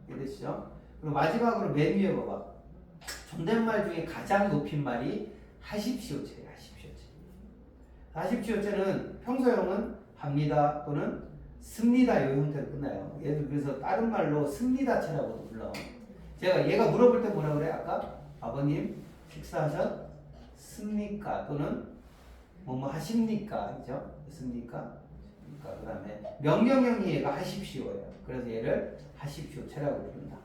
이해되시죠? 그리고 마지막으로 맨 위에 봐봐. 존댓말 중에 가장 높인 말이 하십시오체예요. 하십시오체는 평소형은 합니다 또는 씁니다 이 형태로 끝나요. 얘도 그래서 다른 말로 씁니다체라고도 불러. 제가 얘가 물어볼 때 뭐라 그래? 아까 아버님 식사하셨습니까? 또는 뭐뭐 하십니까? 그죠? 습니까? 그 다음에 명령형이 얘가 하십시오예요. 그래서 얘를 하십시오체라고 부른다.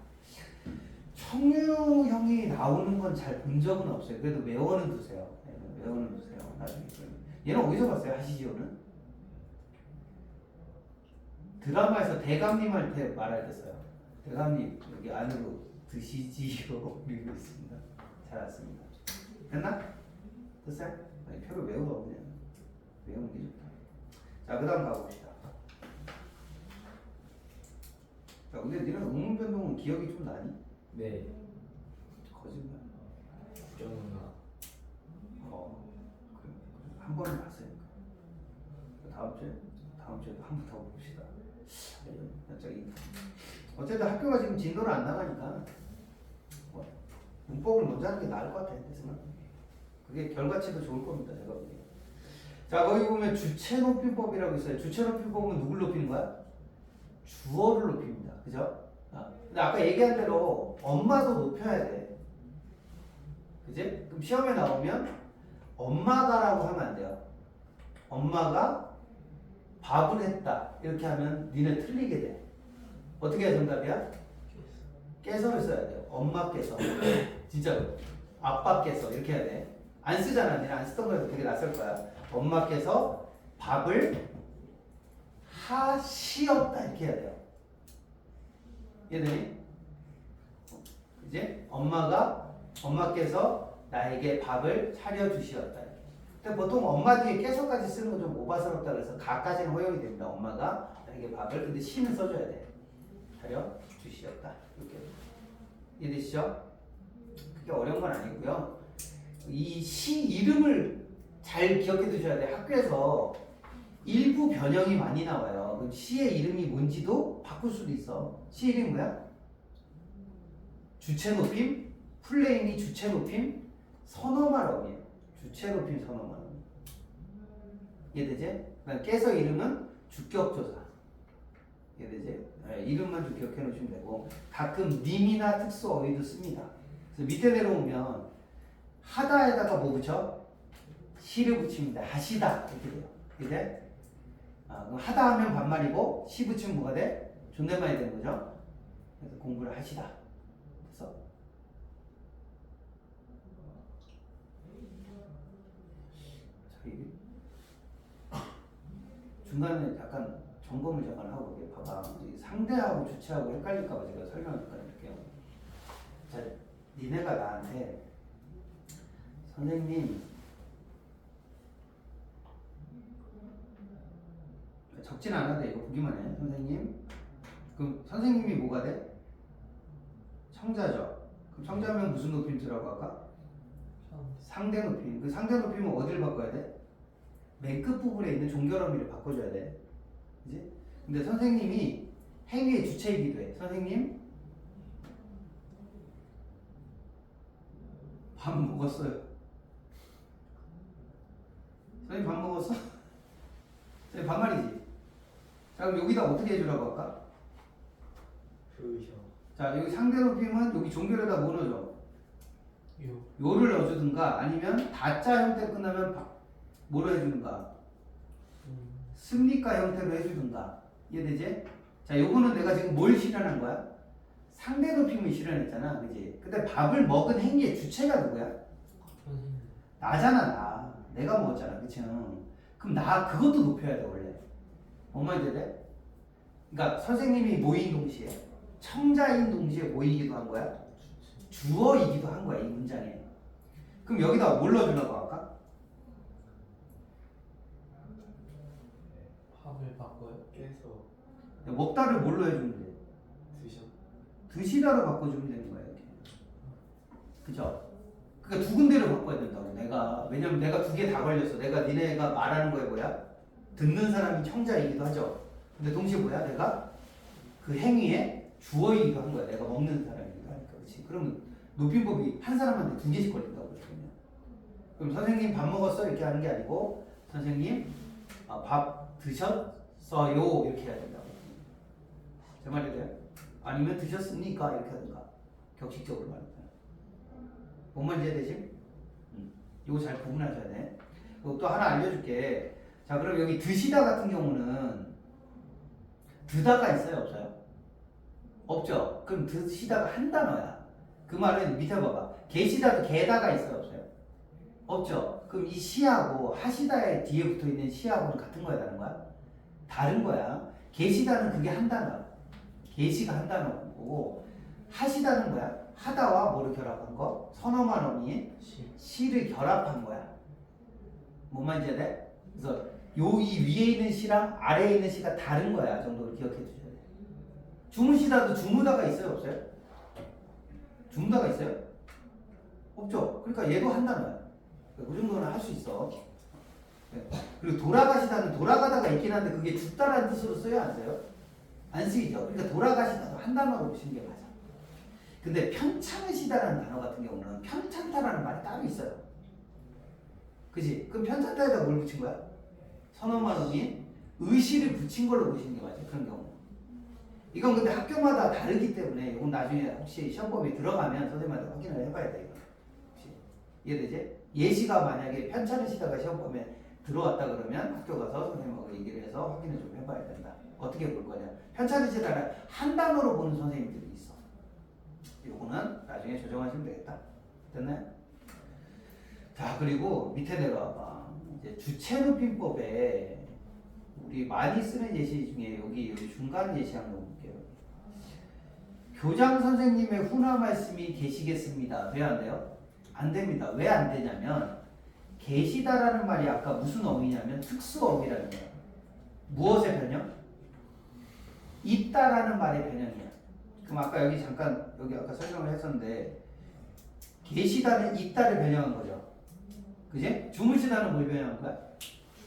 청유형이 나오는 건 잘 본 적은 없어요. 그래도 외워는 두세요. 외워는 두세요. 나중에. 얘는 어디서 봤어요? 하시지오는? 드라마에서 대감님한테 말할 때 써요. 대감님 여기 안으로 드시지요. 밀고 있습니다. 잘 왔습니다. 됐나? 됐어요? 아니, 표를 외우라고 그냥 외우는 게 좋다. 자, 그 다음 가봅시다. 자, 근데 니는 음운변동은 기억이 좀 나니? 네. 거짓말. 정은가. 한 번은 봤으니까. 다음 주에도 한 번 더 봅시다. 어쨌든 학교가 지금 진도를 안 나가니까 문법을 먼저 하는 게 나을 것 같아. 그게 결과치도 좋을 겁니다. 제가 보기에. 자, 거기 보면 주체높이법이라고 있어요. 주체높이법은 누굴 높이는 거야? 주어를 높입니다. 그죠? 근데 아까 얘기한 대로 엄마도 높여야 돼. 그지? 그럼 시험에 나오면 엄마가라고 하면 안 돼요. 엄마가 밥을 했다. 이렇게 하면 니네 틀리게 돼. 어떻게 해야 정답이야? 깨서를 써야 돼요. 엄마께서. 진짜로. 아빠께서. 이렇게 해야 돼. 안 쓰잖아. 니네 안 쓰던 거에서 되게 낯설 거야. 엄마께서 밥을 하시었다. 이렇게 해야 돼요. 얘들이 이제 엄마께서 나에게 밥을 차려주시었다. 근데 보통 엄마 뒤에 깨서까지 쓰는 건 좀 오바스럽다 그래서 가까지는 허용이 됩니다. 엄마가 나에게 밥을 근데 시는 써줘야 돼. 차려주시었다. 이렇게 이해되시죠? 그게 어려운 건 아니고요. 이 시 이름을 잘 기억해 두셔야 돼. 학교에서 일부 변형이 많이 나와요. 그럼 시의 이름이 뭔지도 바꿀 수도 있어. 시 이름이 뭐야? 주체 높임, 플레임이 주체 높임, 선어말어이에요. 주체 높임 선어말. 이해되지? 깨서 이름은 주격조사. 이해되지? 네, 이름만 좀 기억해 놓으시면 되고 가끔 님이나 특수 어휘도 씁니다. 그래서 밑에 내려오면 하다에다가 뭐 붙여? 시를 붙입니다. 하시다 이렇게 돼요. 이제 그럼 하다 하면 반말이고 시 붙이면 뭐가 돼? 존댓말이 되는 거죠. 그래서 공부를 하시다. 그래서 저희 중간에 약간 점검을 잠깐 하고 볼게요. 봐봐. 상대하고 주체하고 헷갈릴까봐 제가 설명을 잠깐 해줄게요. 자, 니네가 나한테 선생님 적진 않아도 이거 보기만 해. 선생님. 그럼 선생님이 뭐가 돼? 청자죠. 그럼 청자면 무슨 높임 쓰라고 할까? 상대 높임. 그 상대 높임은 어디를 바꿔야 돼? 맨 끝부분에 있는 종결어미를 바꿔줘야 돼. 그지? 근데 선생님이 행위의 주체이기도 해. 선생님 밥 먹었어요. 선생님 밥 먹었어? 선생님 반말이지. 자 그럼 여기다 어떻게 해주라고 할까? 그죠. 자 여기 상대 높임은 여기 종결에다 뭐 넣어줘? 요. 요를 넣어주든가 아니면 다자 형태로 끝나면 뭐로 해주든가 습니까 형태로 해주든가. 이해되지? 자 요거는 내가 지금 뭘 실현한 거야? 상대 높임을 실현했잖아. 그지? 근데 밥을 먹은 행위의 주체가 누구야? 선생님. 나잖아 나. 내가 먹었잖아. 그치? 그럼 나 그것도 높여야 돼 원래. 뭔 말인지 돼? 그러니까 선생님이 모인 동시에 청자인 동시에 모이기도 한 거야. 주어이기도 한 거야 이 문장에. 그럼 여기다 뭘 넣어주려고 할까? 밥을 바꿔요? 깨서 먹다를 뭘로 해주면 돼? 드셔. 드시다로 바꿔주면 되는 거야 이렇게. 그죠? 그러니까 두 군데를 바꿔야 된다고 내가. 왜냐면 내가 두 개 다 걸렸어. 내가 니네가 말하는 거에 뭐야? 듣는 사람이 청자이기도 하죠. 근데 동시에 뭐야? 내가 그 행위에 주어이기도 한 거야. 내가 먹는 사람이기도 하니까. 그렇지? 그러면 높임법이 한 사람한테 두 개씩 걸린다고 그러면. 그럼 선생님 밥 먹었어? 이렇게 하는 게 아니고 선생님 밥 드셨어요? 이렇게 해야 된다고. 제 말이 돼요? 아니면 드셨습니까? 이렇게 하든가. 격식적으로 말하면. 뭔 말인지 이해되지? 이거 잘 구분하셔야 돼. 그리고 또 하나 알려줄게. 자 그럼 여기 드시다 같은 경우는 드다가 있어요? 없어요? 없죠? 그럼 드시다가 한 단어야. 그 말은 밑에 봐봐. 계시다도 게다가 있어요? 없어요? 없죠? 그럼 이 시하고 하시다의 뒤에 붙어있는 시하고는 같은 거야 다른 거야? 다른 거야. 계시다는 그게 한 단어야. 계시가 한 단어고 하시다는 뭐야? 하다와 뭐를 결합한 거? 선어만 어미인 시를 결합한 거야. 뭔 말인지 돼? 그래서 요 이 위에 있는 시랑 아래에 있는 시가 다른 거야. 정도를 기억해 주셔야 돼. 주무시다도 주무다가 있어요? 없어요? 주무다가 있어요? 없죠? 그러니까 얘도 한 단어야. 그 정도는 할 수 있어. 그리고 돌아가시다는 돌아가다가 있긴 한데 그게 죽다라는 뜻으로 써요? 안 써요? 안 쓰이죠? 그러니까 돌아가시다도 한 단어로 보시는 게 맞아. 근데 편찮으시다라는 단어 같은 경우는 편찮다라는 말이 따로 있어요. 그지? 그럼 편찮다에다 뭘 붙인 거야? 선어만음이 의시를 붙인 걸로 보시는 게 맞아요. 그런 경우. 이건 근데 학교마다 다르기 때문에 이건 나중에 혹시 시험범위 들어가면 선생님한테 확인을 해봐야 돼. 혹시 이해되지? 예시가 만약에 편찮으시다가 시험범위에 들어왔다 그러면 학교 가서 선생님하고 얘기를 해서 확인을 좀 해봐야 된다. 어떻게 볼 거냐? 편찮으시다를 한 단어로 보는 선생님들이 있어. 요거는 나중에 조정하시면 되겠다. 됐나요? 자 그리고 밑에 내려와봐. 이제 주체 높임법에 우리 많이 쓰는 예시 중에 여기 중간 예시 한번 볼게요. 교장 선생님의 훈화 말씀이 계시겠습니다. 돼야 안 돼요? 안 됩니다. 왜 안 되냐면 계시다라는 말이 아까 무슨 어휘냐면 특수 어휘라는 거야. 무엇의 변형? 있다라는 말의 변형이야. 그럼 아까 여기 잠깐 여기 아까 설명을 했었는데 계시다는 있다를 변형한 거죠. 그지? 주무시다는 뭘 변형한 거야?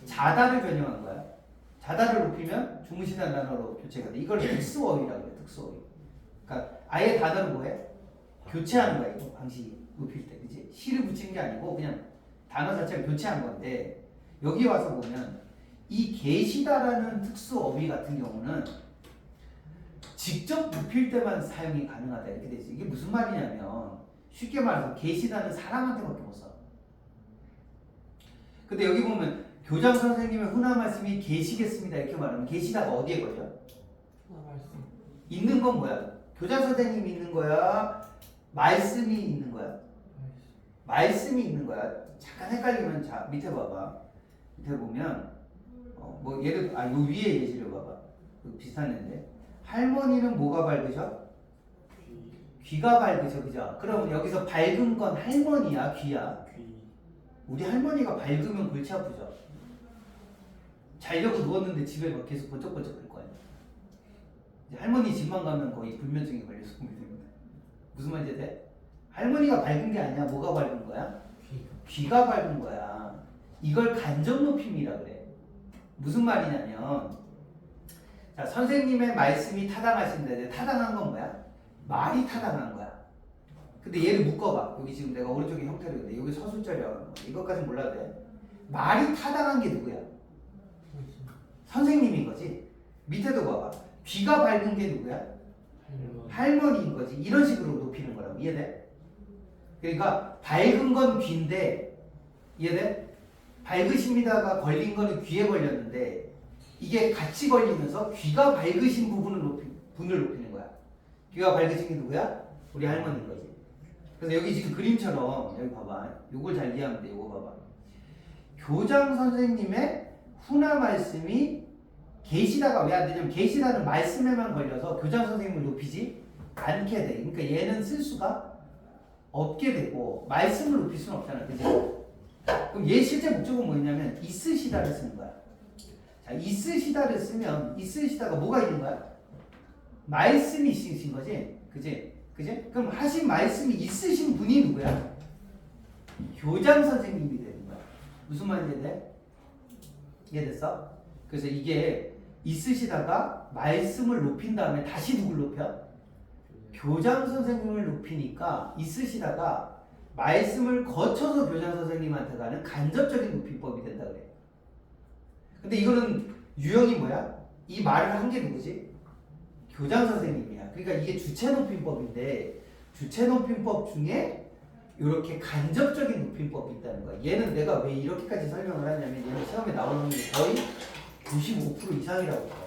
자다를 변형한 거야. 자다를 높이면 주무시다는 단어로 교체가 돼. 이걸 특수어휘라고 그래. 특수어휘. 그러니까 아예 단어를 뭐해? 교체하는 거야. 이거 방식이 높일 때. 그지? 시를 붙인 게 아니고 그냥 단어 자체를 교체한 건데 여기 와서 보면 이 계시다라는 특수어휘 같은 경우는 직접 눕힐 때만 사용이 가능하다 이렇게 돼 있어. 이게 무슨 말이냐면 쉽게 말해서 계시다는 사람한테밖에 못 써. 근데 여기 보면 교장 선생님의 훈화 말씀이 계시겠습니다 이렇게 말하면 계시다가 어디에 걸려? 하나 말씀. 있는 건 뭐야? 교장 선생님이 있는 거야? 말씀이 있는 거야? 말씀이 있는 거야. 잠깐 헷갈리면 자 밑에 봐봐. 밑에 보면 뭐 예를 요 위에 예시를 봐봐. 비슷한 애인데 할머니는 뭐가 밝으셔? 귀가 밝으셔, 그죠? 그럼 여기서 밝은 건 할머니야, 귀야? 귀. 우리 할머니가 밝으면 골치 아프죠. 자려고 누웠는데 집에 막 계속 번쩍번쩍 할 거야. 이제 할머니 집만 가면 거의 불면증이 걸려서 보면 됩니다. 무슨 말인지 돼? 할머니가 밝은 게 아니야. 뭐가 밝은 거야? 귀가 밝은 거야. 이걸 간접 높임이라 그래. 무슨 말이냐면 자 선생님의 말씀이 타당하신데 타당한 건 뭐야? 말이 타당한 거야. 근데 얘를 묶어봐. 여기 지금 내가 오른쪽에 형태로 있는데 여기 서술자리라고 하는 거야. 이것까지 몰라도 돼. 말이 타당한 게 누구야? 선생님인 거지. 밑에도 봐봐. 귀가 밝은 게 누구야? 할머니인 거지. 이런 식으로 높이는 거라고. 이해돼? 그러니까 밝은 건 귀인데 이해돼? 밝으십니다가 걸린 거는 귀에 걸렸는데 이게 같이 걸리면서 귀가 밝으신 분을 높이는 거야. 귀가 밝으신 게 누구야? 우리 할머니인 거지. 그래서 여기 지금 그림처럼 여기 봐봐. 요걸 잘 이해하면 돼. 요거 봐봐. 교장 선생님의 훈화 말씀이 계시다가 왜 안 되냐면 계시다는 말씀에만 걸려서 교장 선생님을 높이지 않게 돼. 그러니까 얘는 쓸 수가 없게 되고 말씀을 높일 수는 없잖아. 그지? 그럼 얘 실제 목적은 뭐냐면 있으시다를 쓰는 거야. 자, 있으시다를 쓰면 있으시다가 뭐가 있는 거야? 말씀이 있으신 거지. 그지? 그지? 그럼 하신 말씀이 있으신 분이 누구야? 교장 선생님이 되는 거야. 무슨 말인지 돼? 이해됐어? 그래서 이게 있으시다가 말씀을 높인 다음에 다시 누굴 높여? 교장 선생님을 높이니까 있으시다가 말씀을 거쳐서 교장 선생님한테 가는 간접적인 높임법이 된다 그래. 근데 이거는 유형이 뭐야? 이 말을 한 게 누구지? 교장 선생님이야. 그러니까 이게 주체 높임법인데 주체 높임법 중에 이렇게 간접적인 높임법이 있다는 거야. 얘는 내가 왜 이렇게까지 설명을 하냐면 얘는 시험에 나오는 게 거의 95% 이상이라고 봐요.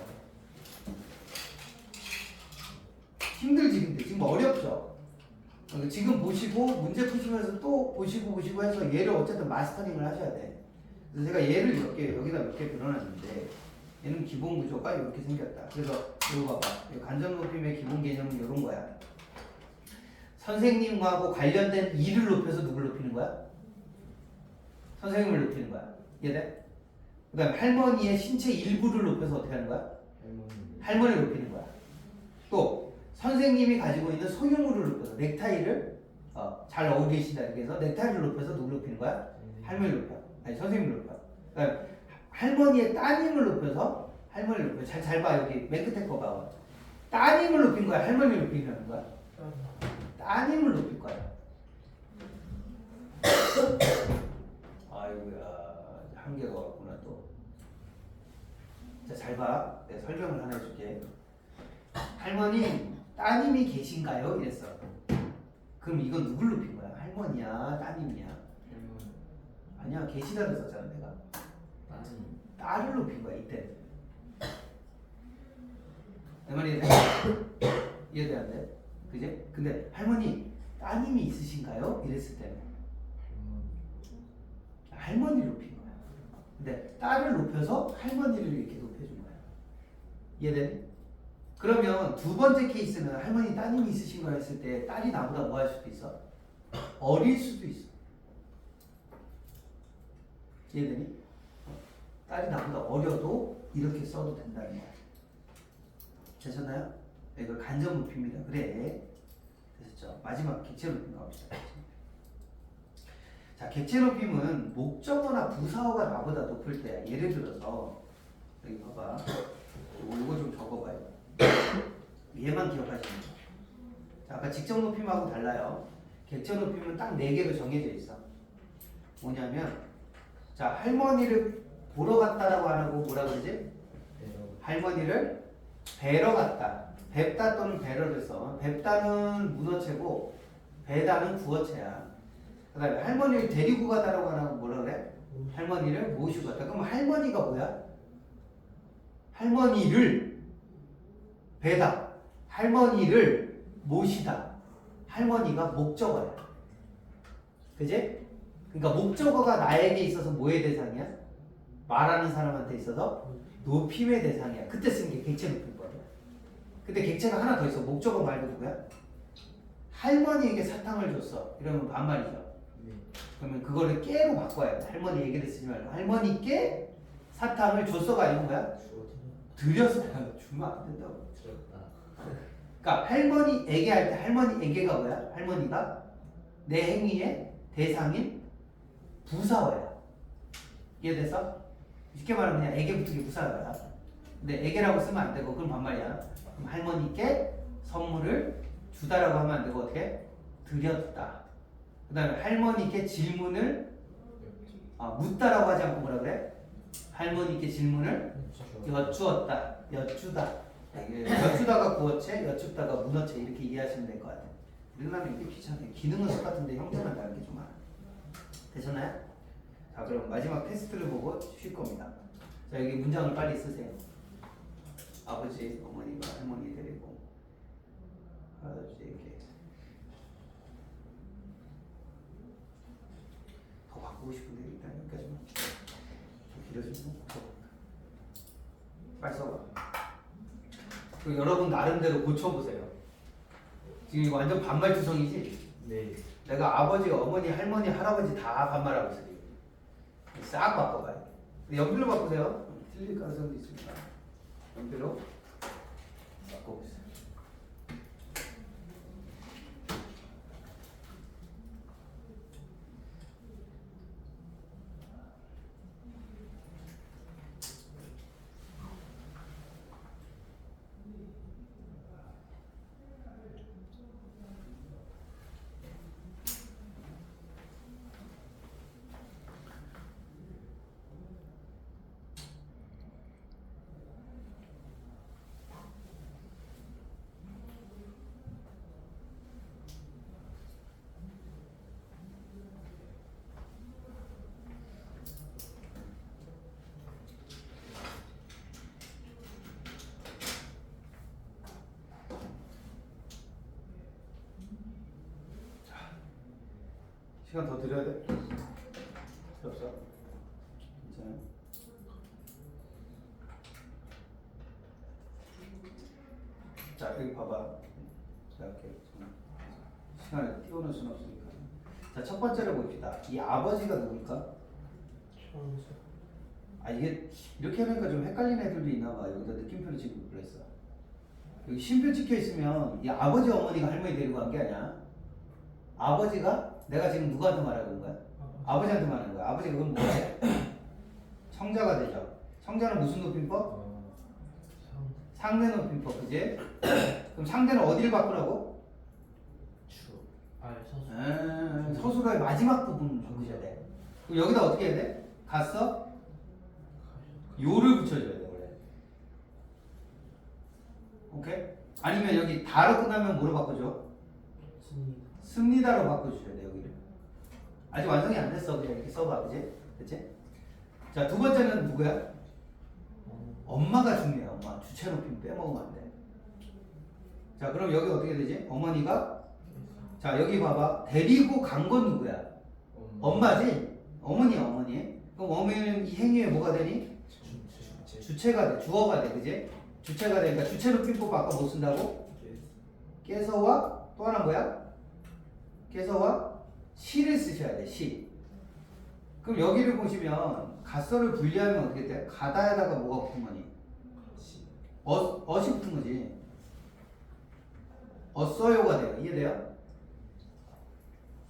힘들지. 근데 지금 어렵죠. 지금 보시고 문제 푸시면서 또 보시고 해서 얘를 어쨌든 마스터링을 하셔야 돼. 그래서 제가 얘를 여기다 몇 개 그려놨는데 얘는 기본 구조가 이렇게 생겼다. 그래서 이거 봐봐. 간접 높임의 기본 개념은 이런 거야. 선생님하고 관련된 일을 높여서 누굴 높이는 거야? 선생님을 높이는 거야. 이해돼? 그 다음에 할머니의 신체 일부를 높여서 어떻게 하는 거야? 할머니를 높이는 거야. 또 선생님이 가지고 있는 소유물을 높여서 넥타이를 잘 어울리시다 이렇게 해서 넥타이를 높여서 누굴 높이는 거야? 할머니를 높여. 아니 선생님을 높여. 그러니까 할머니의 따님을 높여서 할머니를 높여. 잘 봐. 여기 맨 끝에 거 봐. 따님을 높인 거야? 할머니를 높이는 거야? 따님을 높일 거야. 아이고야 한계가 왔구나 또. 자, 잘 봐. 내가 설명을 하나 해줄게. 할머니 따님이 계신가요? 이랬어. 그럼 이건 누굴 높인 거야? 할머니야? 따님이야? 아니야. 계시다고 썼잖아 내가. 딸을 높인 거야 이때. 내 말이 이해돼 안 돼? 그지? 근데 할머니 따님이 있으신가요? 이랬을 때는 할머니를 높인 거야. 근데 딸을 높여서 할머니를 이렇게 높여준 거야. 이해돼? 그러면 두 번째 케이스는 할머니 따님이 있으신가 했을 때 딸이 나보다 뭐 할 수도 있어? 어릴 수도 있어. 이해되니? 딸이 나보다 어려도 이렇게 써도 된다는 거야. 되셨나요? 이걸 간접 높임이라 그래. 됐죠? 마지막 객체 높임 가봅시다. 자, 객체 높임은 목적어나 부사어가 나보다 높을 때야. 예를 들어서 여기 봐봐. 이거 좀 적어봐요. 얘만 기억하시면 돼요. 자, 아까 직접 높임하고 달라요. 객체 높임은 딱 4개로 정해져 있어. 뭐냐면 자, 할머니를 보러 갔다라고 안 하고 뭐라 그러지? 할머니를 뵈러 갔다. 뵙다 또는 뵈러를 써. 뵙다는 문어체고 뵈다는 구어체야. 그 다음에 할머니를 데리고 가다라고 하는 뭐라 그래? 할머니를 모시고 갔다. 그럼 할머니가 뭐야? 할머니를 뵈다. 할머니를 모시다. 할머니가 목적어야. 그지? 그러니까 목적어가 나에게 있어서 뭐의 대상이야? 말하는 사람한테 있어서 높임의 대상이야. 그때 쓰는 게 객체 높임법이야. 근데 객체가 하나 더 있어. 목적어 말고 누구야? 할머니에게 사탕을 줬어. 이러면 반말이죠. 네. 그러면 그거를 깨로 바꿔야 돼. 할머니에게 쓰지 말고 할머니께 사탕을 줬어가 아니고 뭐야? 드렸어. 주면 안 된다고. 들었다. 그러니까 할머니에게 할 때 할머니에게가 뭐야? 할머니가 내 행위의 대상인 부사어야. 이해됐어? 쉽게 말하면 그냥 에게 붙은 게 부사어야. 근데 에게라고 쓰면 안 되고 그럼 반말이야. 그럼 할머니께 선물을 주다라고 하면 안 되고 어떻게? 드렸다. 그 다음에 할머니께 질문을 묻다라고 하지 않고 뭐라 그래? 할머니께 질문을 여쭈었다. 여쭈다. 여쭈다가 구어체, 여쭙다가 문어체 이렇게 이해하시면 될 것 같아요. 우리나라는 이게 귀찮아요. 기능은 똑같은데 형태만 다른 게 좀 많아. 되셨나요? 자, 그럼 마지막 테스트를 보고 쉴 겁니다. 자, 여기 문장을 빨리 쓰세요. 아버지, 어머니가 할머니 데리고 할아버지에게 더 바꾸고 싶은데 일단 여기까지만 좀 길어지고 빨리 써봐. 그 여러분 나름대로 고쳐보세요. 지금 이거 완전 반말투성이지? 네. 내가 아버지, 어머니, 할머니, 할아버지 다 반말하고 있어요. 싹 바꿔봐요. 연필로 바꾸세요. 틀릴 가능성도 있습니다. 연필로 바꿔보세요. 시간 더 드려야 돼? 필요 없어? 괜찮아요? 자, 여기 봐봐. 자, 이렇게 시간을 띄워놓을 수는 없으니까. 자, 첫 번째로 봅시다. 이 아버지가 누굴까? 천사. 아, 이게 이렇게 하니까 좀 헷갈리는 애들도 있나 봐. 여기다 느낌표를 지금 그랬어. 여기 심표 찍혀 있으면 이 아버지 어머니가 할머니 데리고 간 게 아니야. 아버지가 내가 지금 누구한테 말하는 거야? 아버지한테 말하는 거야. 아버지가 그럼 뭐야? 청자가 되죠. 청자는 무슨 높임법? 상대 높임법, 그지? 그럼 상대는 어디를 바꾸라고? 서수. 서술어의 마지막 부분 바꾸셔야 돼. 그럼 여기다 어떻게 해야 돼? 갔어? 요를 붙여줘야 돼, 원래. 오케이? 아니면 여기 다로 끝나면 뭐로 바꿔줘? 씁니다로 바꿔주셔야 돼, 여기를. 아직 완성이 안 됐어. 그냥 이렇게 써봐, 그지? 그치? 자, 두 번째는 누구야? 엄마가 중요해, 엄마. 주체 높임 빼먹으면 안 돼. 자, 그럼 여기 어떻게 되지? 어머니가? 자, 여기 봐봐. 데리고 간 건 누구야? 엄마지? 어머니야, 어머니. 그럼 어머니는 이 행위에 뭐가 되니? 주체가 돼, 주어가 돼, 그지? 주체가 되니까 주체 높임법 아까 못 쓴다고? 깨서와 또 하나 뭐야? 깨서와 시를 쓰셔야 돼, 시. 그럼 여기를 보시면 갓서를 분리하면 어떻게 돼? 가다에다가 뭐가 붙은 거니? 어시 붙은 거지. 어써요가 돼요. 이해돼요?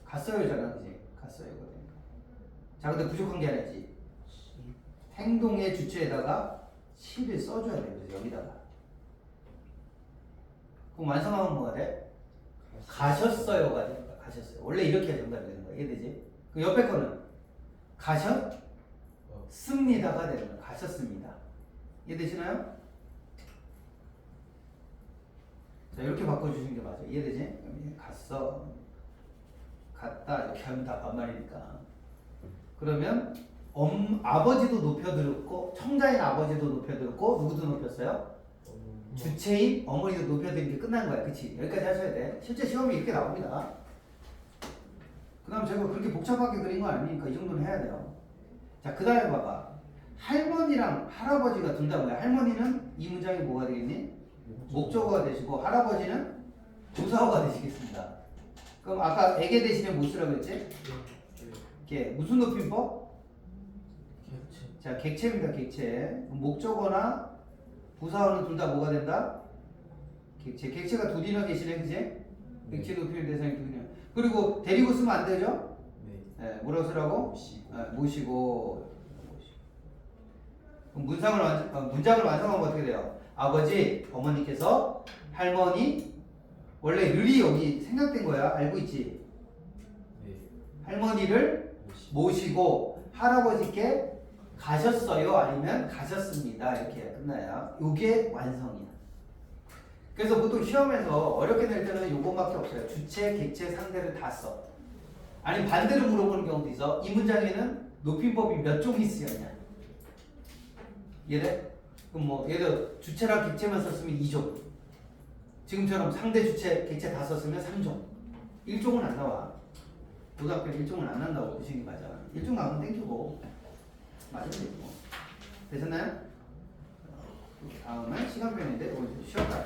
갓서요잖아, 그지? 갓서요가 되니까. 자, 근데 부족한 게 아니지. 행동의 주체에다가 시를 써줘야 돼. 그래서 여기다가. 그럼 완성하면 뭐가 돼? 가셨어요가 돼. 가셨어요. 원래 이렇게 정답이 되는 거야. 이해되지? 그 옆에 거는 가셨습니다가 되는 거야. 가셨습니다. 이해되시나요? 자, 이렇게 바꿔주시는 게 맞아요. 이해되지? 그럼 갔어, 갔다 이렇게 하면 다 반말이니까. 그러면 아버지도 높여들었고 청자인 아버지도 높여들었고 누구도 높였어요? 주체인 어머니도 높여드린 게 끝난 거야. 그치? 여기까지 하셔야 돼. 실제 시험이 이렇게 나옵니다. 그 다음 제가 그렇게 복잡하게 그린 거 아니니까 이 정도는 해야 돼요. 자, 그 다음에 봐봐. 할머니랑 할아버지가 둘 다 뭐야? 할머니는 이 문장이 뭐가 되겠니? 목적어가 되시고 할아버지는 부사어가 되시겠습니다. 그럼 아까 애게 대신에 뭐 쓰라고 했지? 게 무슨 높임법? 객체. 자, 객체입니다. 객체. 목적어나 부사어는 둘 다 뭐가 된다? 객체. 객체가 둘이나 계시네, 그지? 객체 높이는 대상이 둘이나. 그리고 데리고 쓰면 안 되죠? 네. 뭐라고 쓰라고? 모시고. 그럼 문장을 완성하면 어떻게 돼요? 아버지, 어머니께서 할머니, 원래 르리 여기 생략된 거야. 알고 있지? 네. 할머니를 모시고 할아버지께 가셨어요? 아니면 가셨습니다. 이렇게 끝나야. 요게 완성이야. 그래서 보통 시험에서 어렵게 낼 때는 요것밖에 없어요. 주체, 객체, 상대를 다 써. 아니 반대로 물어보는 경우도 있어. 이 문장에는 높임법이 몇 종이 쓰였냐? 이해돼? 그럼 뭐 예를 들어 주체랑 객체만 썼으면 2종. 지금처럼 상대, 주체, 객체 다 썼으면 3종. 1종은 안 나와. 고등학교는 1종은 안 난다고 보시는 게 맞아. 1종 나오면 땡큐고 맞으면 되고. 되셨나요? 다음은 시간표인데 오늘 쉬었다.